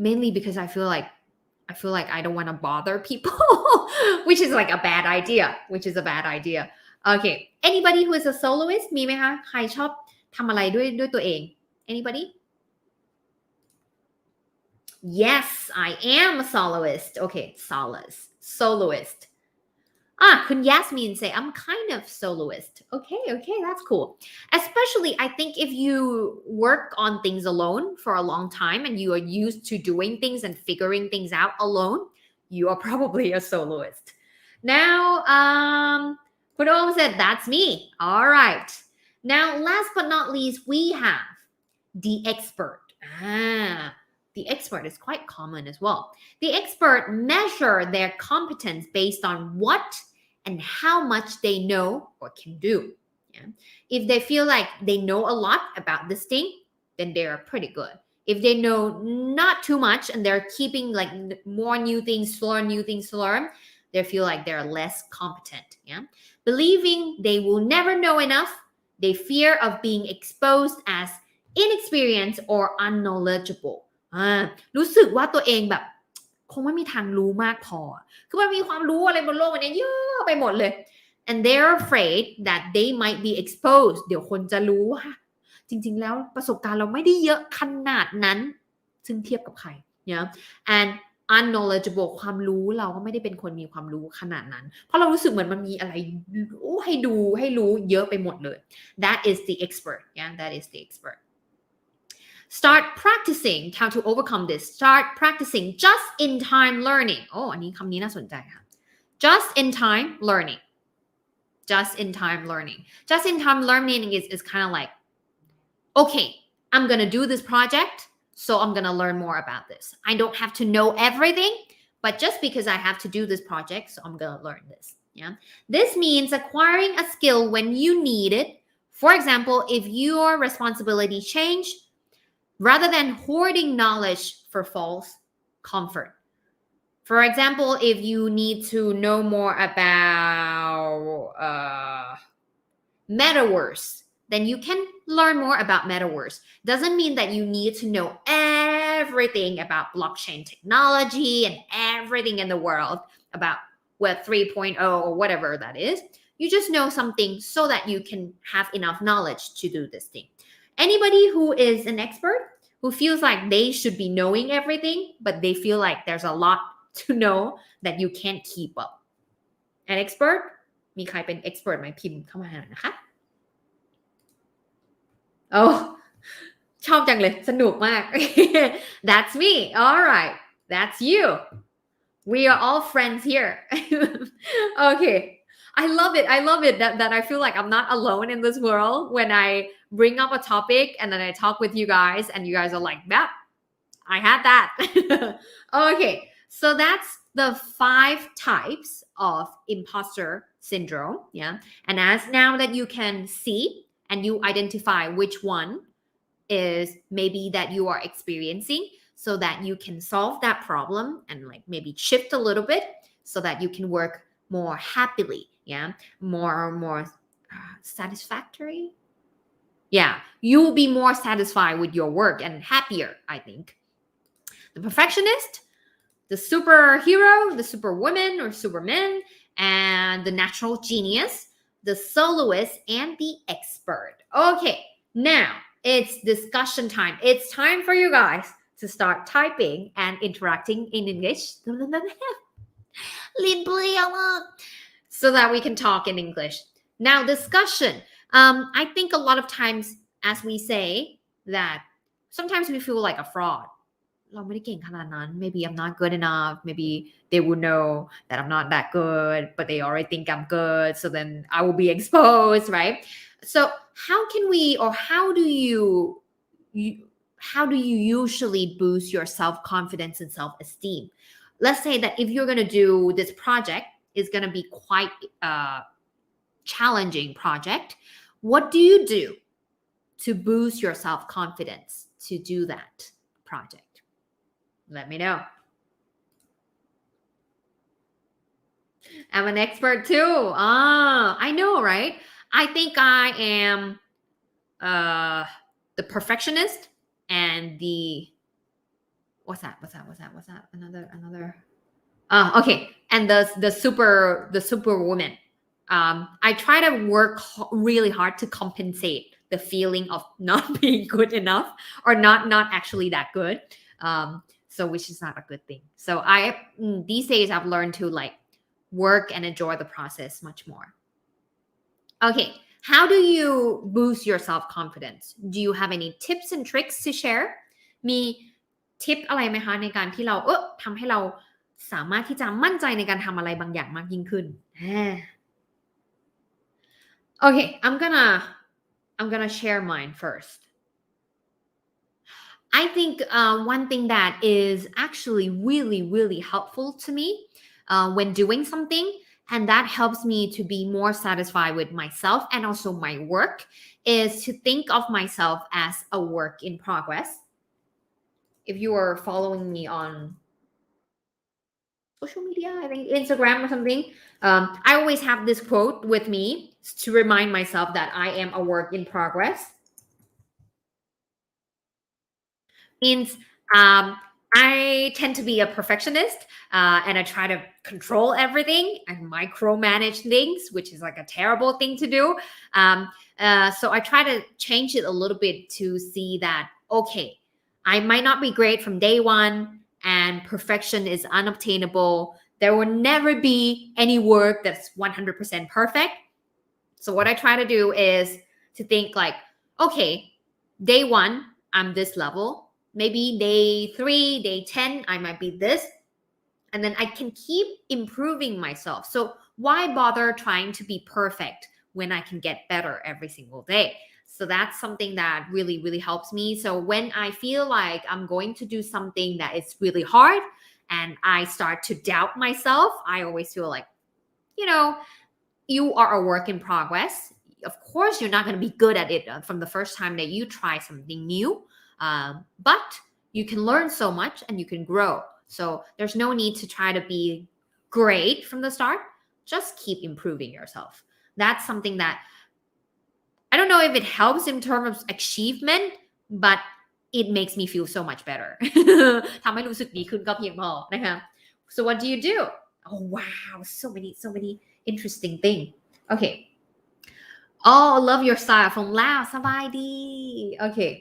mainly because I feel like I don't want to bother people, which is like a bad idea. Okay, anybody who is a soloist มีไหมคะใครชอบทำอะไรด้วยตัวเอง anybody? Yes, I am a soloist. Okay, soloist. คุณ Yasmin say I'm kind of soloist. Okay, that's cool. Especially I think if you work on things alone for a long time and you are used to doing things and figuring things out alone, you are probably a soloist. Now,คุณโอม said that's me. All right. Now, last but not least, we have the expert. The expert is quite common as well. The expert measure their competence based on what and how much they know or can do. Yeah. If they feel like they know a lot about this thing, then they are pretty good. If they know not too much and they're keeping like more new things to learn, they feel like they're less competent. Yeah. Believing they will never know enough, they fear of being exposed as inexperienced or unknowledgeable. รู้สึกว่าตัวเองแบบคงไม่มีทางรู้มากพอคือมันมีความรู้อะไรบนโลกนี้เยอะไปหมดเลย and they're afraid that they might be exposed เดี๋ยวคนจะรู้ว่าจริงๆแล้วประสบการณ์เราไม่ได้เยอะขนาดนั้นซึ่งเทียบกับใครเนี่ย and unknowledgeable ความรู้เราก็ไม่ได้เป็นคนมีความรู้ขนาดนั้นเพราะเรารู้สึกเหมือนมันมีอะไรให้ดูให้รู้เยอะไปหมดเลย that is the expert yeah that is the expert Start practicing how to overcome this. Start practicing just in time learning. อันนี้คำนี้น่าสนใจค่ะ Just in time learning. Just in time learning. Just in time learning is kind of like, okay, I'm going to do this project, so I'm going to learn more about this. I don't have to know everything, but just because I have to do this project, so I'm going to learn this. Yeah. This means acquiring a skill when you need it. For example, if your responsibility changed, rather than hoarding knowledge for false comfort. For example, if you need to know more about metaverse, then you can learn more about metaverse. Doesn't mean that you need to know everything about blockchain technology and everything in the world about Web 3.0 or whatever that is. You just know something so that you can have enough knowledge to do this thing. Anybody who is an expert who feels like they should be knowing everything, but they feel like there's a lot to know that you can't keep up. An expert? มีใครเป็น expert ไหมพิมพ์เข้ามาหน่อยนะคะ ชอบจังเลยสนุกมาก That's me. All right. That's you. We are all friends here. Okay. I love it that I feel like I'm not alone in this world when I bring up a topic and then I talk with you guys and you guys are like, yep, I had that. Okay, so that's the 5 types of imposter syndrome. Yeah. And as now that you can see and you identify which one is maybe that you are experiencing so that you can solve that problem and like maybe shift a little bit so that you can work more happily. Yeah, more satisfactory. Yeah, you will be more satisfied with your work and happier, I think. The perfectionist, the superhero, the superwoman or superman, and the natural genius, the soloist, and the expert. Okay, now it's discussion time. It's time for you guys to start typing and interacting in English. So that we can talk in English. Now, discussion. I think a lot of times, as we say, that sometimes we feel like a fraud. เราไม่ได้เก่งขนาดนั้น Maybe I'm not good enough. Maybe they will know that I'm not that good, but they already think I'm good. So then I will be exposed, right? So how can we, or how do you usually boost your self-confidence and self-esteem? Let's say that if you're going to do this project, it's going to be quite a challenging project. What do you do to boost your self-confidence to do that project? Let me know. I'm an expert too. I know, right? I think I am the perfectionist and the what's that? Another okay. And the superwoman. I try to work really hard to compensate the feeling of not being good enough or not actually that good. So which is not a good thing. So these days I've learned to like work and enjoy the process much more. Okay, how do you boost your self-confidence? Do you have any tips and tricks to share? มีทิปอะไรไหมคะในการที่เราทำให้เราสามารถที่จะมั่นใจในการทำอะไรบางอย่างมากยิ่งขึ้น Okay, I'm gonna share mine first. I think one thing that is actually really helpful to me when doing something, and that helps me to be more satisfied with myself and also my work, is to think of myself as a work in progress. If you are following me on social media, I think Instagram or something, I always have this quote with me to remind myself that I am a work in progress. Means I tend to be a perfectionist and I try to control everything and micromanage things, which is like a terrible thing to do. So I try to change it a little bit to see that, okay, I might not be great from day one and perfection is unobtainable. There will never be any work that's 100% perfect. So what I try to do is to think like, okay, day one, I'm this level. Maybe day 3, day 10, I might be this. And then I can keep improving myself. So why bother trying to be perfect when I can get better every single day? So that's something that really helps me. So when I feel like I'm going to do something that is really hard and I start to doubt myself, I always feel like, you are a work in progress. Of course, you're not going to be good at it from the first time that you try something new. But you can learn so much and you can grow. So there's no need to try to be great from the start. Just keep improving yourself. That's something that I don't know if it helps in terms of achievement, but it makes me feel so much better. ทำให้รู้สึกดีขึ้นก็เพียงพอนะคะ So what do you do? Oh wow, so many interesting things. Okay. Oh, I love your style from Lao. สบายดี Okay.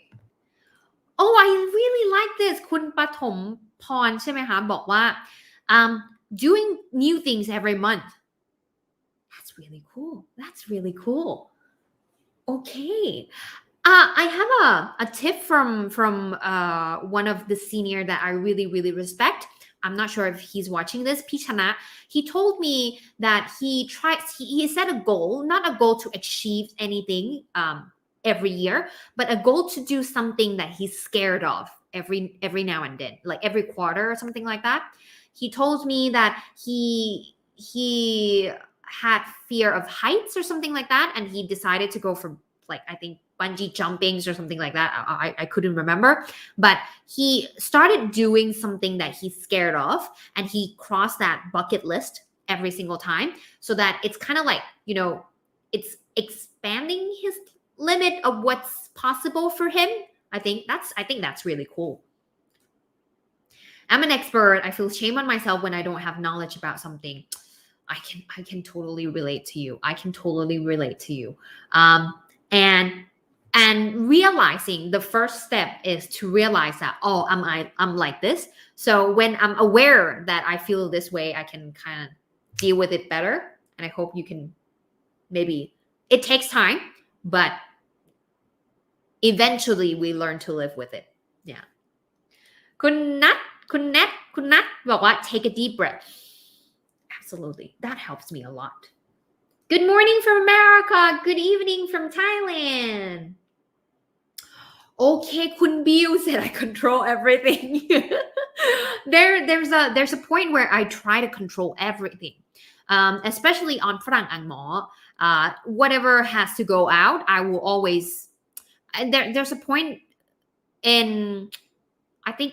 Oh, I really like this. คุณปฐมพรใช่ไหมคะบอกว่า doing new things every month. That's really cool. Okay. I have a tip from one of the senior that I really respect. I'm not sure if he's watching this. พี่ชนะ He told me that he set a goal, not a goal to achieve anything every year, but a goal to do something that he's scared of every now and then, like every quarter or something like that. He told me that he had fear of heights or something like that, and he decided to go for like I think bungee jumpings or something like that. I couldn't remember, but he started doing something that he's scared of, and he crossed that bucket list every single time, so that it's kind of like it's expanding his limit of what's possible for him. I think that's really cool. I'm an expert. I feel shame on myself when I don't have knowledge about something. I can totally relate to you. And realizing the first step is to realize that I'm like this. So when I'm aware that I feel this way, I can kind of deal with it better. And I hope you can maybe it takes time, but eventually we learn to live with it. Yeah. คุณนัทบอกว่า take a deep breath. Absolutely. That helps me a lot. Good morning from America. Good evening from Thailand. Okay, Kun Biu said I control everything. There's a point where I try to control everything. Especially on ฝรั่งอังหมอ whatever has to go out, I will always there's a point in I think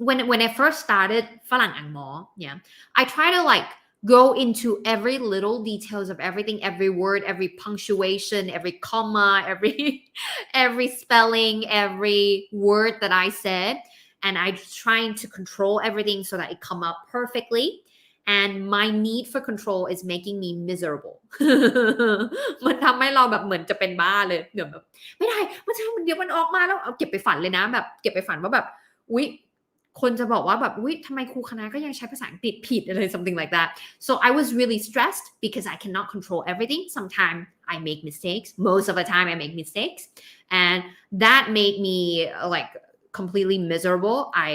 when I first started ฝรั่งอังหมอ yeah, I try to like go into every little details of everything, every word, every punctuation, every comma, every spelling, every word that I said, and I'm trying to control everything so that it come out perfectly. And my need for control is making me miserable. มันทำให้เราแบบเหมือนจะเป็นบ้าเลยเดี๋ยวแบบไม่ได้เดี๋ยวมันออกมาแล้วเอาเก็บไปฝันเลยนะแบบเก็บไปฝันว่าแบบอุ๊ย คนจะบอกว่าแบบอุ๊ยทำไมครูคณะก็ยังใช้ภาษาอังกฤษผิดอะไร something like that so I was really stressed because I cannot control everything sometimes I make mistakes most of the time I make mistakes and that made me like completely miserable I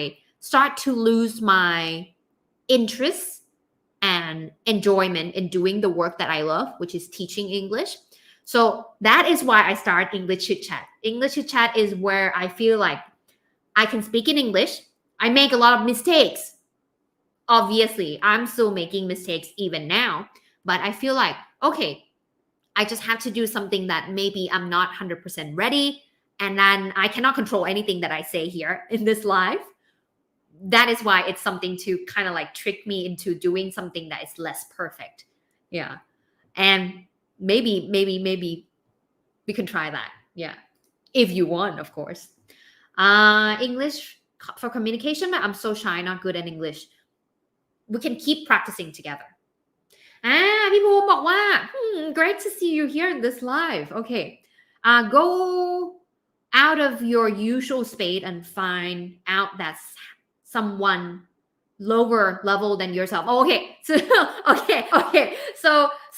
start to lose my interest and enjoyment in doing the work that I love which is teaching English so that is why I start English Chitchat English Chitchat is where I feel like I can speak in English I make a lot of mistakes obviously I'm still making mistakes even now but I feel like okay I just have to do something that maybe I'm not 100% ready and then I cannot control anything that I say here in this live that is why it's something to kind of like trick me into doing something that is less perfect yeah and maybe we can try that yeah if you want of course English for communication but I'm so shy not good at English we can keep practicing together พี่ภูมิบอกว่าgreat to see you here in this live okay go out of your usual space and find out that someone lower level than yourself okay so okay so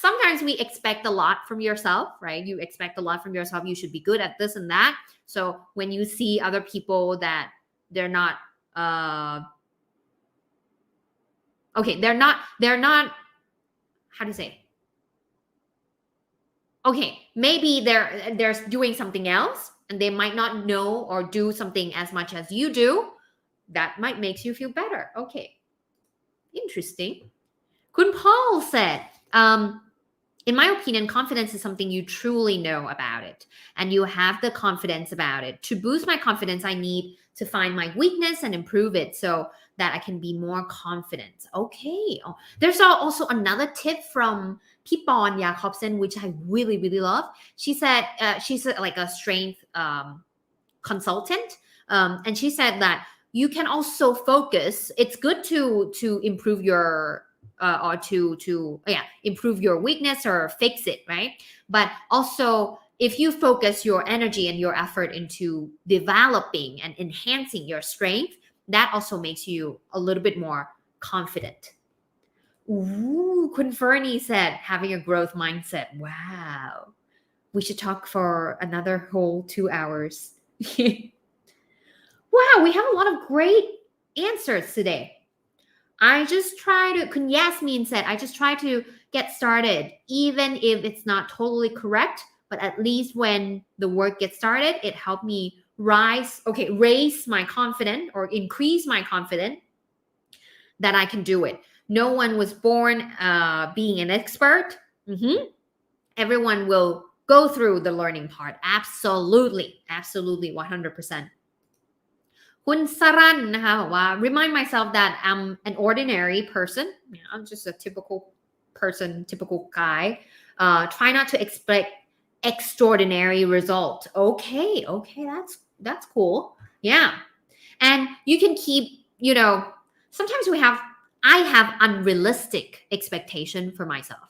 sometimes we expect a lot from yourself right you expect a lot from yourself you should be good at this and that so when you see other people that they're not okay they're not how to say okay maybe they're doing something else and they might not know or do something as much as you do that might make you feel better okay interesting Kun Paul said in my opinion confidence is something you truly know about it and you have the confidence about it to boost my confidence I need to find my weakness and improve it so that I can be more confident okay there's also another tip from Pipon Jacobsen which I really love she said she's like a strength consultant and she said that you can also focus it's good to improve your or to improve your weakness or fix it right but also if you focus your energy and your effort into developing and enhancing your strength that also makes you a little bit more confident Ooh, Kun Fernie said having a growth mindset wow we should talk for another whole 2 hours wow we have a lot of great answers today I just try to Kun Yasmin said I just try to get started even if it's not totally correct but at least when the work gets started it helped me raise my confidence or increase my confidence that I can do it no one was born being an expert everyone will go through the learning part absolutely 100%คุณสรันนะคะบอกว่า remind myself that I'm an ordinary person I'm just a typical person typical guy try not to expect extraordinary result okay that's cool yeah and you can keep sometimes I have unrealistic expectation for myself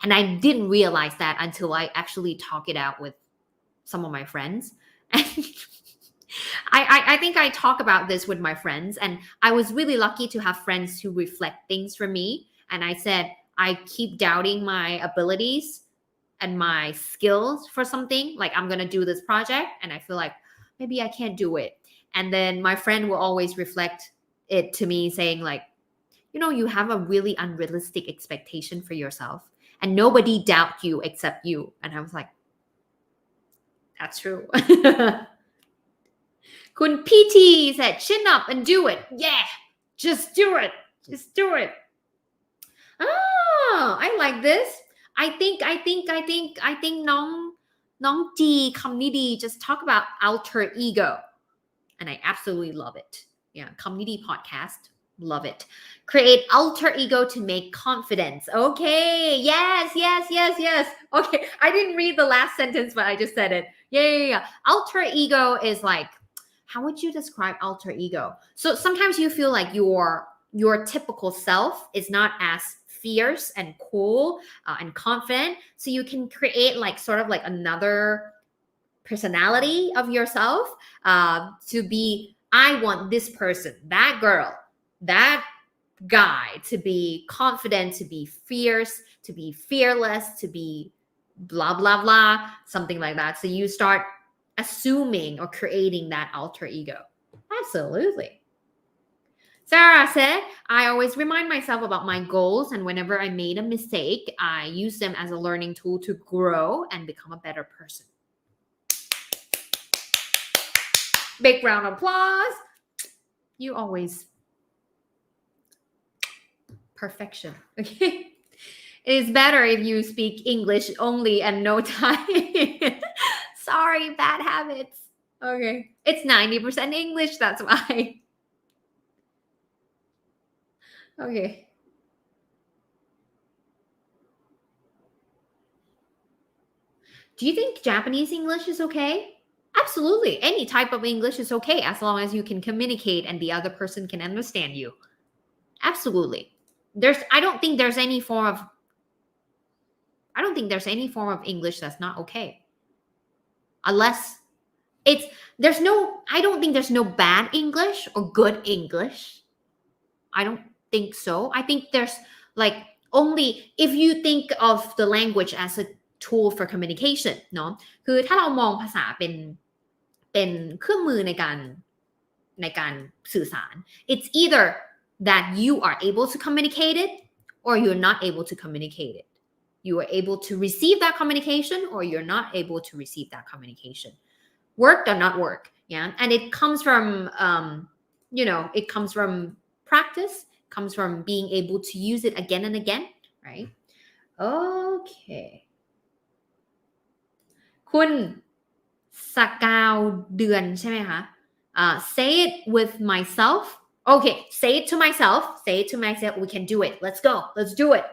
and I didn't realize that until I actually talk it out with some of my friends and I think I talk about this with my friends and I was really lucky to have friends who reflect things for me and I said I keep doubting my abilities and my skills for something like I'm gonna do this project and I feel like maybe I can't do it and then my friend will always reflect it to me saying like you have a really unrealistic expectation for yourself and nobody doubt you except you and I was like that's true Kun PT said chin up and do it yeah just do it I like this I think น้อง G คำนี้ดี just talk about alter ego and I absolutely love it yeah คำนี้ดี podcast love it create alter ego to make confidence okay yes okay I didn't read the last sentence but I just said it yeah alter ego is like how would you describe alter ego so sometimes you feel like your typical self is not as fierce and cool and confident so you can create like sort of like another personality of yourself to be I want this person, that girl, that guy to be confident, to be fierce, to be fearless, to be blah, blah, blah, something like that. So you start assuming or creating that alter ego. Absolutely. Sarah said, I always remind myself about my goals, and whenever I made a mistake, I use them as a learning tool to grow and become a better person. Big round of applause. You always perfection. Okay. It is better if you speak English only and no Thai. Sorry, bad habits. Okay. It's 90% English, that's why. Okay. Do you think Japanese English is okay? Absolutely. Any type of English is okay as long as you can communicate and the other person can understand you. Absolutely. I don't think there's any form of English that's not okay. Unless I don't think there's no bad English or good English. I don't think so. I think there's like only if you think of the language as a tool for communication เนาะคือถ้าเรามองภาษาเป็นเครื่องมือในการสื่อสาร it's either that you are able to communicate it or you're not able to communicate it. You are able to receive that communication or you're not able to receive that communication. Work or not work, yeah, and it comes from it comes from practice, comes from being able to use it again and again, right? Okay. คุณสกาวเดือนใช่ไหมคะsay it with myself. Okay, say it to myself. We can do it. Let's go. Let's do it.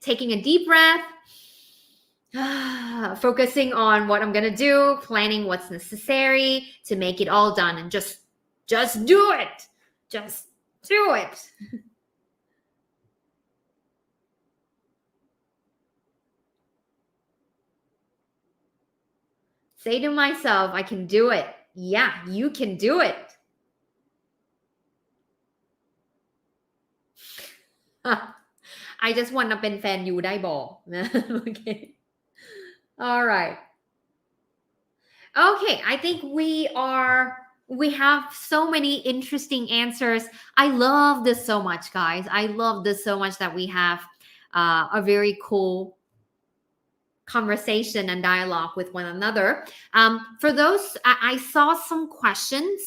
Taking a deep breath. Focusing on what I'm gonna do, planning what's necessary to make it all done, and just do it. Just do it. Say to myself, I can do it. Yeah, you can do it. I just want to เป็นแฟนยูได้บอกนะ Okay. All right. Okay, I think we have so many interesting answers. I love this so much, guys. I love this so much that we have a very cool conversation and dialogue with one another. For those, I saw some questions.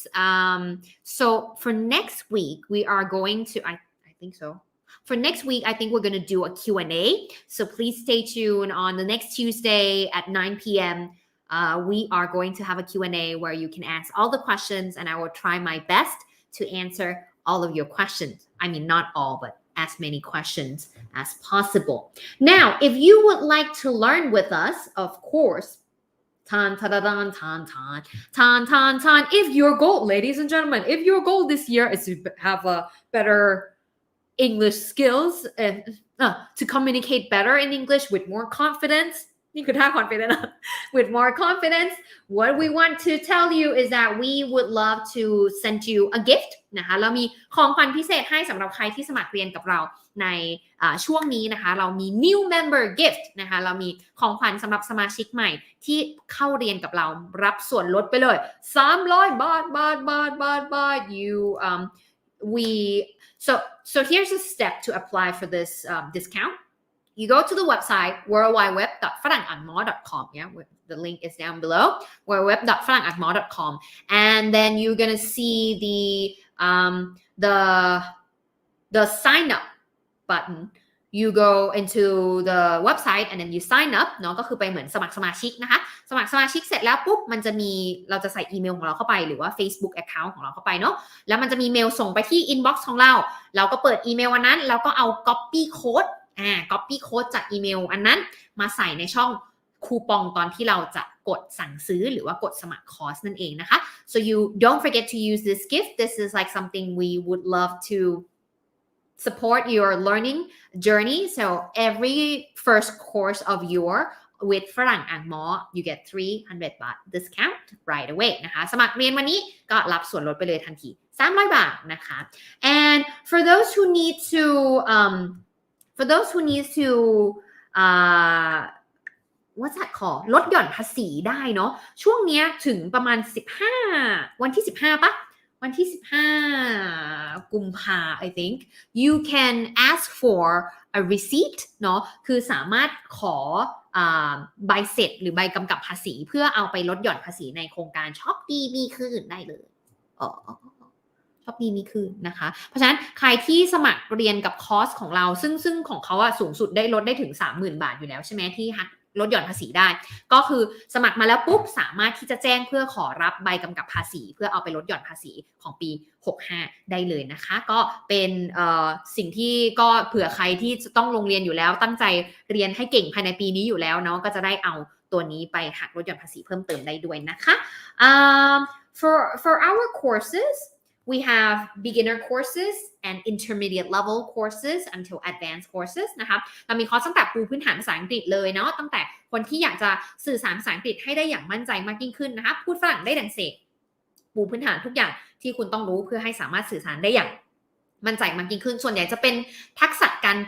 So for next week, we are going to, I think so. For next week, I think we're going to do a Q&A. So please stay tuned on the next Tuesday at 9 p.m. We are going to have a Q&A where you can ask all the questions and I will try my best to answer all of your questions. I mean, not all, but as many questions as possible. Now, if you would like to learn with us, of course, if your goal, ladies and gentlemen, if your goal this year is to have a better English skills and to communicate better in English with more confidence, you could have confidence with more confidence. What we want to tell you is that we would love to send you a gift นะคะเรามีของขวัญพิเศษให้สำหรับใครที่สมัครเรียนกับเราในช่วงนี้นะคะเรามี new member gift นะคะเรามีของขวัญสำหรับสมาชิกใหม่ที่เข้าเรียนกับเรารับส่วนลดไปเลย300 บาท you so here's a step to apply for this discount. You go to the website worldwideweb.ฝรั่งอ่านหมอ .com. Yeah, the link is down below. worldwideweb.ฝรั่งอ่านหมอ .com, and then you're gonna see the sign up button. You go into the website and then you sign up เนาะก็คือไปเหมือนสมัครสมาชิกนะคะสมัครสมาชิกเสร็จแล้วปุ๊บมันจะมีเราจะใส่อีเมลของเราเข้าไปหรือว่า Facebook account ของเราเข้าไปเนาะแล้วมันจะมีเมลส่งไปที่ inbox ของเราเราก็เปิดอีเมลอันนั้นแล้วก็เอา copy code จากอีเมลอันนั้นมาใส่ในช่องคูปองตอนที่เราจะกดสั่งซื้อหรือว่ากดสมัครคอร์สนั่นเองนะคะ so you don't forget to use this gift. This is like something we would love to support your learning journey. So every first course of your with ฝรั่งอ่างหมอ you get 300 baht discount right away นะคะสมัครเรียนวันนี้ก็รับส่วนลดไปเลยทันที300 บาทนะคะ and for those who need to what's that called ลดหย่อนภาษีได้เนาะช่วงนี้ถึงประมาณ15วันที่15ปะวันที่15กุมภา I think you can ask for a receipt เนาะคือสามารถขอใบเสร็จหรือใบกำกับภาษีเพื่อเอาไปลดหย่อนภาษีในโครงการช็อปดีมีคืนได้เลยช็อปดีมีคืนนะคะเพราะฉะนั้นใครที่สมัครเรียนกับคอร์สของเราซึ่งของเขาสูงสุดได้ลดได้ถึง 30,000 บาทอยู่แล้วใช่ไหมที่ลดหย่อนภาษีได้ก็คือสมัครมาแล้วปุ๊บสามารถที่จะแจ้งเพื่อขอรับใบกำกับภาษีเพื่อเอาไปลดหย่อนภาษีของปี65ได้เลยนะคะก็เป็นสิ่งที่ก็เผื่อใครที่จะต้องลงเรียนอยู่แล้วตั้งใจเรียนให้เก่งภายในปีนี้อยู่แล้วเนาะก็จะได้เอาตัวนี้ไปหักลดหย่อนภาษีเพิ่มเติมได้ด้วยนะคะ for our courses we have beginner courses and intermediate level courses until advanced courses นะคะเรามีคอร์สตั้งแต่ปูพื้นฐานภาษาอังกฤษเลยเนาะตั้งแต่คนที่อยากจะสื่อสารภาษาอังกฤษให้ได้อย่างมั่นใจมากยิ่งขึ้นนะคะพูดฝรั่งได้ดังเสกปูพื้นฐานทุกอย่างที่คุณต้องรู้เพื่อให้สามารถสื่อสารได้อย่างมั่นใจมากยิ่งขึ้นส่วนใหญ่จะเป็นทักษะการ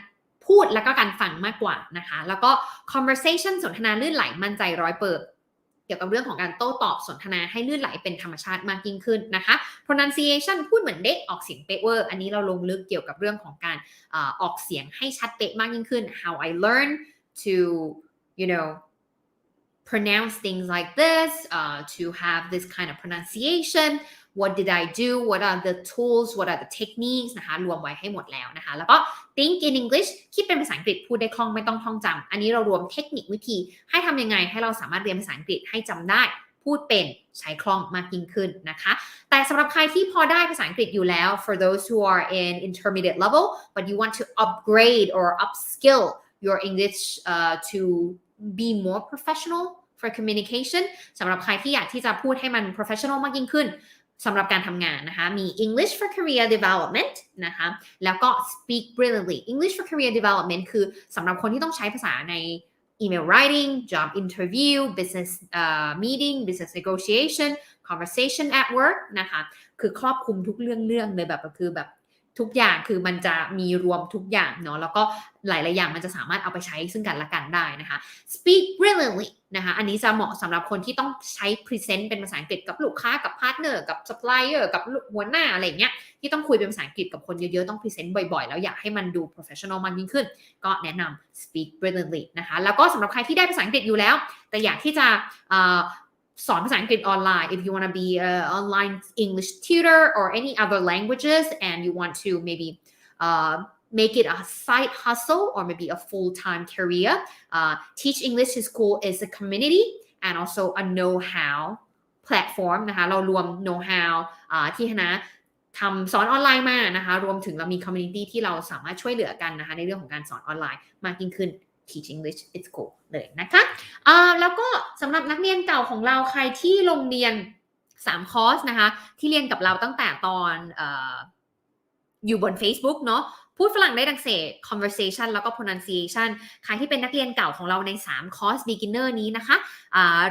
พูดแล้วก็การฟังมากกว่านะคะแล้วก็ conversation สนทนาลื่นไหลมั่นใจ100%เกี่ยวกับเรื่องของการโต้ตอบสนทนาให้ลื่นไหลเป็นธรรมชาติมากยิ่งขึ้นนะคะ pronunciation พูดเหมือนเด็กออกเสียงเป๊ะเวอร์อันนี้เราลงลึกเกี่ยวกับเรื่องของการออกเสียงให้ชัดเป๊ะมากยิ่งขึ้น how I learn to pronounce things like this to have this kind of pronunciation what did I do what are the tools what are the techniques นะคะรวมไว้ให้หมดแล้วนะคะแล้วก็ think in English คิดเป็นภาษาอังกฤษพูดได้คล่องไม่ต้องท่องจำอันนี้เรารวมเทคนิควิธีให้ทำยังไงให้เราสามารถเรียนภาษาอังกฤษให้จำได้พูดเป็นใช้คล่องมากยิ่งขึ้นนะคะแต่สำหรับใครที่พอได้ภาษาอังกฤษอยู่แล้ว for those who are in intermediate level but you want to upgrade or upskill your English to be more professional for communication สำหรับใครที่อยากที่จะพูดให้มัน professional มากยิ่งขึ้นสำหรับการทำงานนะคะมี English for Career Development นะคะแล้วก็ Speak Brilliantly English for Career Development คือสำหรับคนที่ต้องใช้ภาษาใน email writing job interview business meeting business negotiation conversation at work นะคะคือครอบคลุมทุกเรื่องเลยแบบคือแบบทุกอย่างคือมันจะมีรวมทุกอย่างเนาะแล้วก็หลายๆอย่างมันจะสามารถเอาไปใช้ซึ่งกันและกันได้นะคะ Speak Brilliantly นะคะอันนี้จะเหมาะสำหรับคนที่ต้องใช้ present เป็นภาษาอังกฤษกับลูกค้ากับพาร์ทเนอร์กับ supplier กับหัวหน้าอะไรเงี้ยที่ต้องคุยเป็นภาษาอังกฤษกับคนเยอะๆต้อง present บ่อยๆแล้วอยากให้มันดู professional มากยิ่งขึ้นก็แนะนำ Speak Brilliantly นะคะแล้วก็สำหรับใครที่ได้ภาษาอังกฤษอยู่แล้วแต่อยากที่จะสอนภาษาอังกฤษออนไลน์ if you want to be an online English tutor or any other languages and you want to maybe make it a side hustle or maybe a full-time career Teach English to School is a community and also a know-how platform นะคะเรารวม know-how ที่คณะทำสอนออนไลน์มานะคะรวมถึงเรามี community ที่เราสามารถช่วยเหลือกันนะคะในเรื่องของการสอนออนไลน์มากยิ่งขึ้นTeach English it's cool เลยนะคะแล้วก็สำหรับนักเรียนเก่าของเราใครที่ลงเรียน3คอร์สนะคะที่เรียนกับเราตั้งแต่ตอนอยู่บน Facebook เนาะพูดฝรั่งได้ดังเสก conversation แล้วก็ pronunciation ใครที่เป็นนักเรียนเก่าของเราใน3คอร์ส beginner นี้นะคะ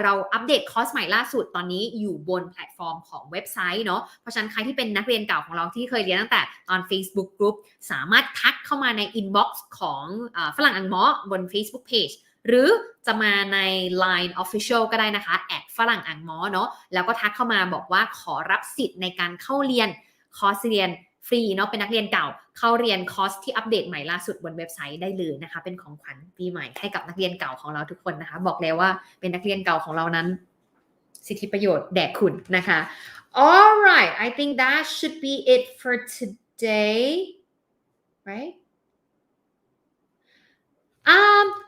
เราอัปเดตคอร์สใหม่ล่าสุดตอนนี้อยู่บนแพลตฟอร์มของเว็บไซต์เนาะเพราะฉะนั้นใครที่เป็นนักเรียนเก่าของเราที่เคยเรียนตั้งแต่ตอน Facebook Group สามารถทักเข้ามาใน inbox ของฝรั่งอังหมอบน Facebook Page หรือจะมาใน Line Official ก็ได้นะคะฝรั่งอังหมอเนาะแล้วก็ทักเข้ามาบอกว่าขอรับสิทธิ์ในการเข้าเรียนคอร์สเรียนฟรีเนาะเป็นนักเรียนเก่าเข้าเรียนคอร์สที่อัปเดตใหม่ล่าสุดบนเว็บไซต์ได้เลยนะคะเป็นของขวัญปีใหม่ให้กับนักเรียนเก่าของเราทุกคนนะคะบอกเลยว่าเป็นนักเรียนเก่าของเรานั้นสิทธิประโยชน์แด่คุณนะคะ Alright I think that should be it for today right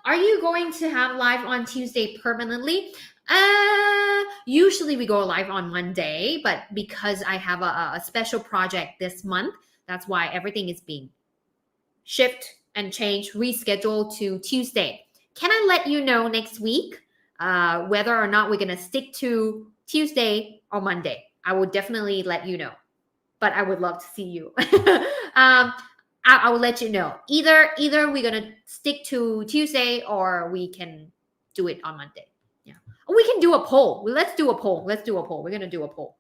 are you going to have live on Tuesday permanently usually we go live on Monday, but because I have a special project this month, that's why everything is being shifted and changed, rescheduled to Tuesday. Can I let you know next week whether or not we're going to stick to Tuesday or Monday? I will definitely let you know, but I would love to see you. I will let you know. Either we're going to stick to Tuesday or we can do it on Monday. Yeah. We can do a poll. Let's do a poll. We're going to do a poll.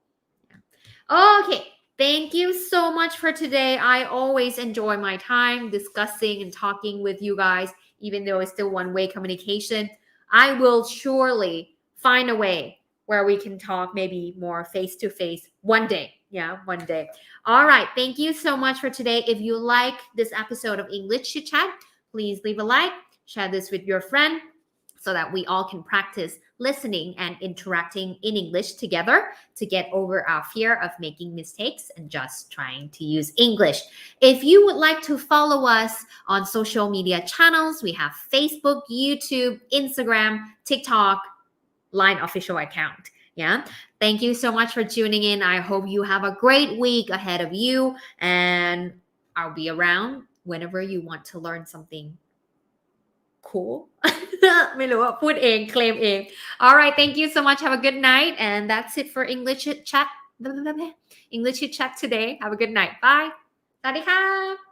Yeah. Okay. Thank you so much for today. I always enjoy my time discussing and talking with you guys, even though it's still one-way communication. I will surely find a way where we can talk maybe more face-to-face one day. Yeah, one day. All right. Thank you so much for today. If you like this episode of English Chitchat, please leave a like, share this with your friend so that we all can practice listening and interacting in English together to get over our fear of making mistakes and just trying to use English. If you would like to follow us on social media channels, we have Facebook, YouTube, Instagram, TikTok, Line official account. Yeah. Thank you so much for tuning in. I hope you have a great week ahead of you, and I'll be around whenever you want to learn something cool. ไม่รู้ว่าพูดเองเคลมเอง All right, thank you so much. Have a good night, and that's it for English Chat today. Have a good night. Bye. สวัสดีค่ะ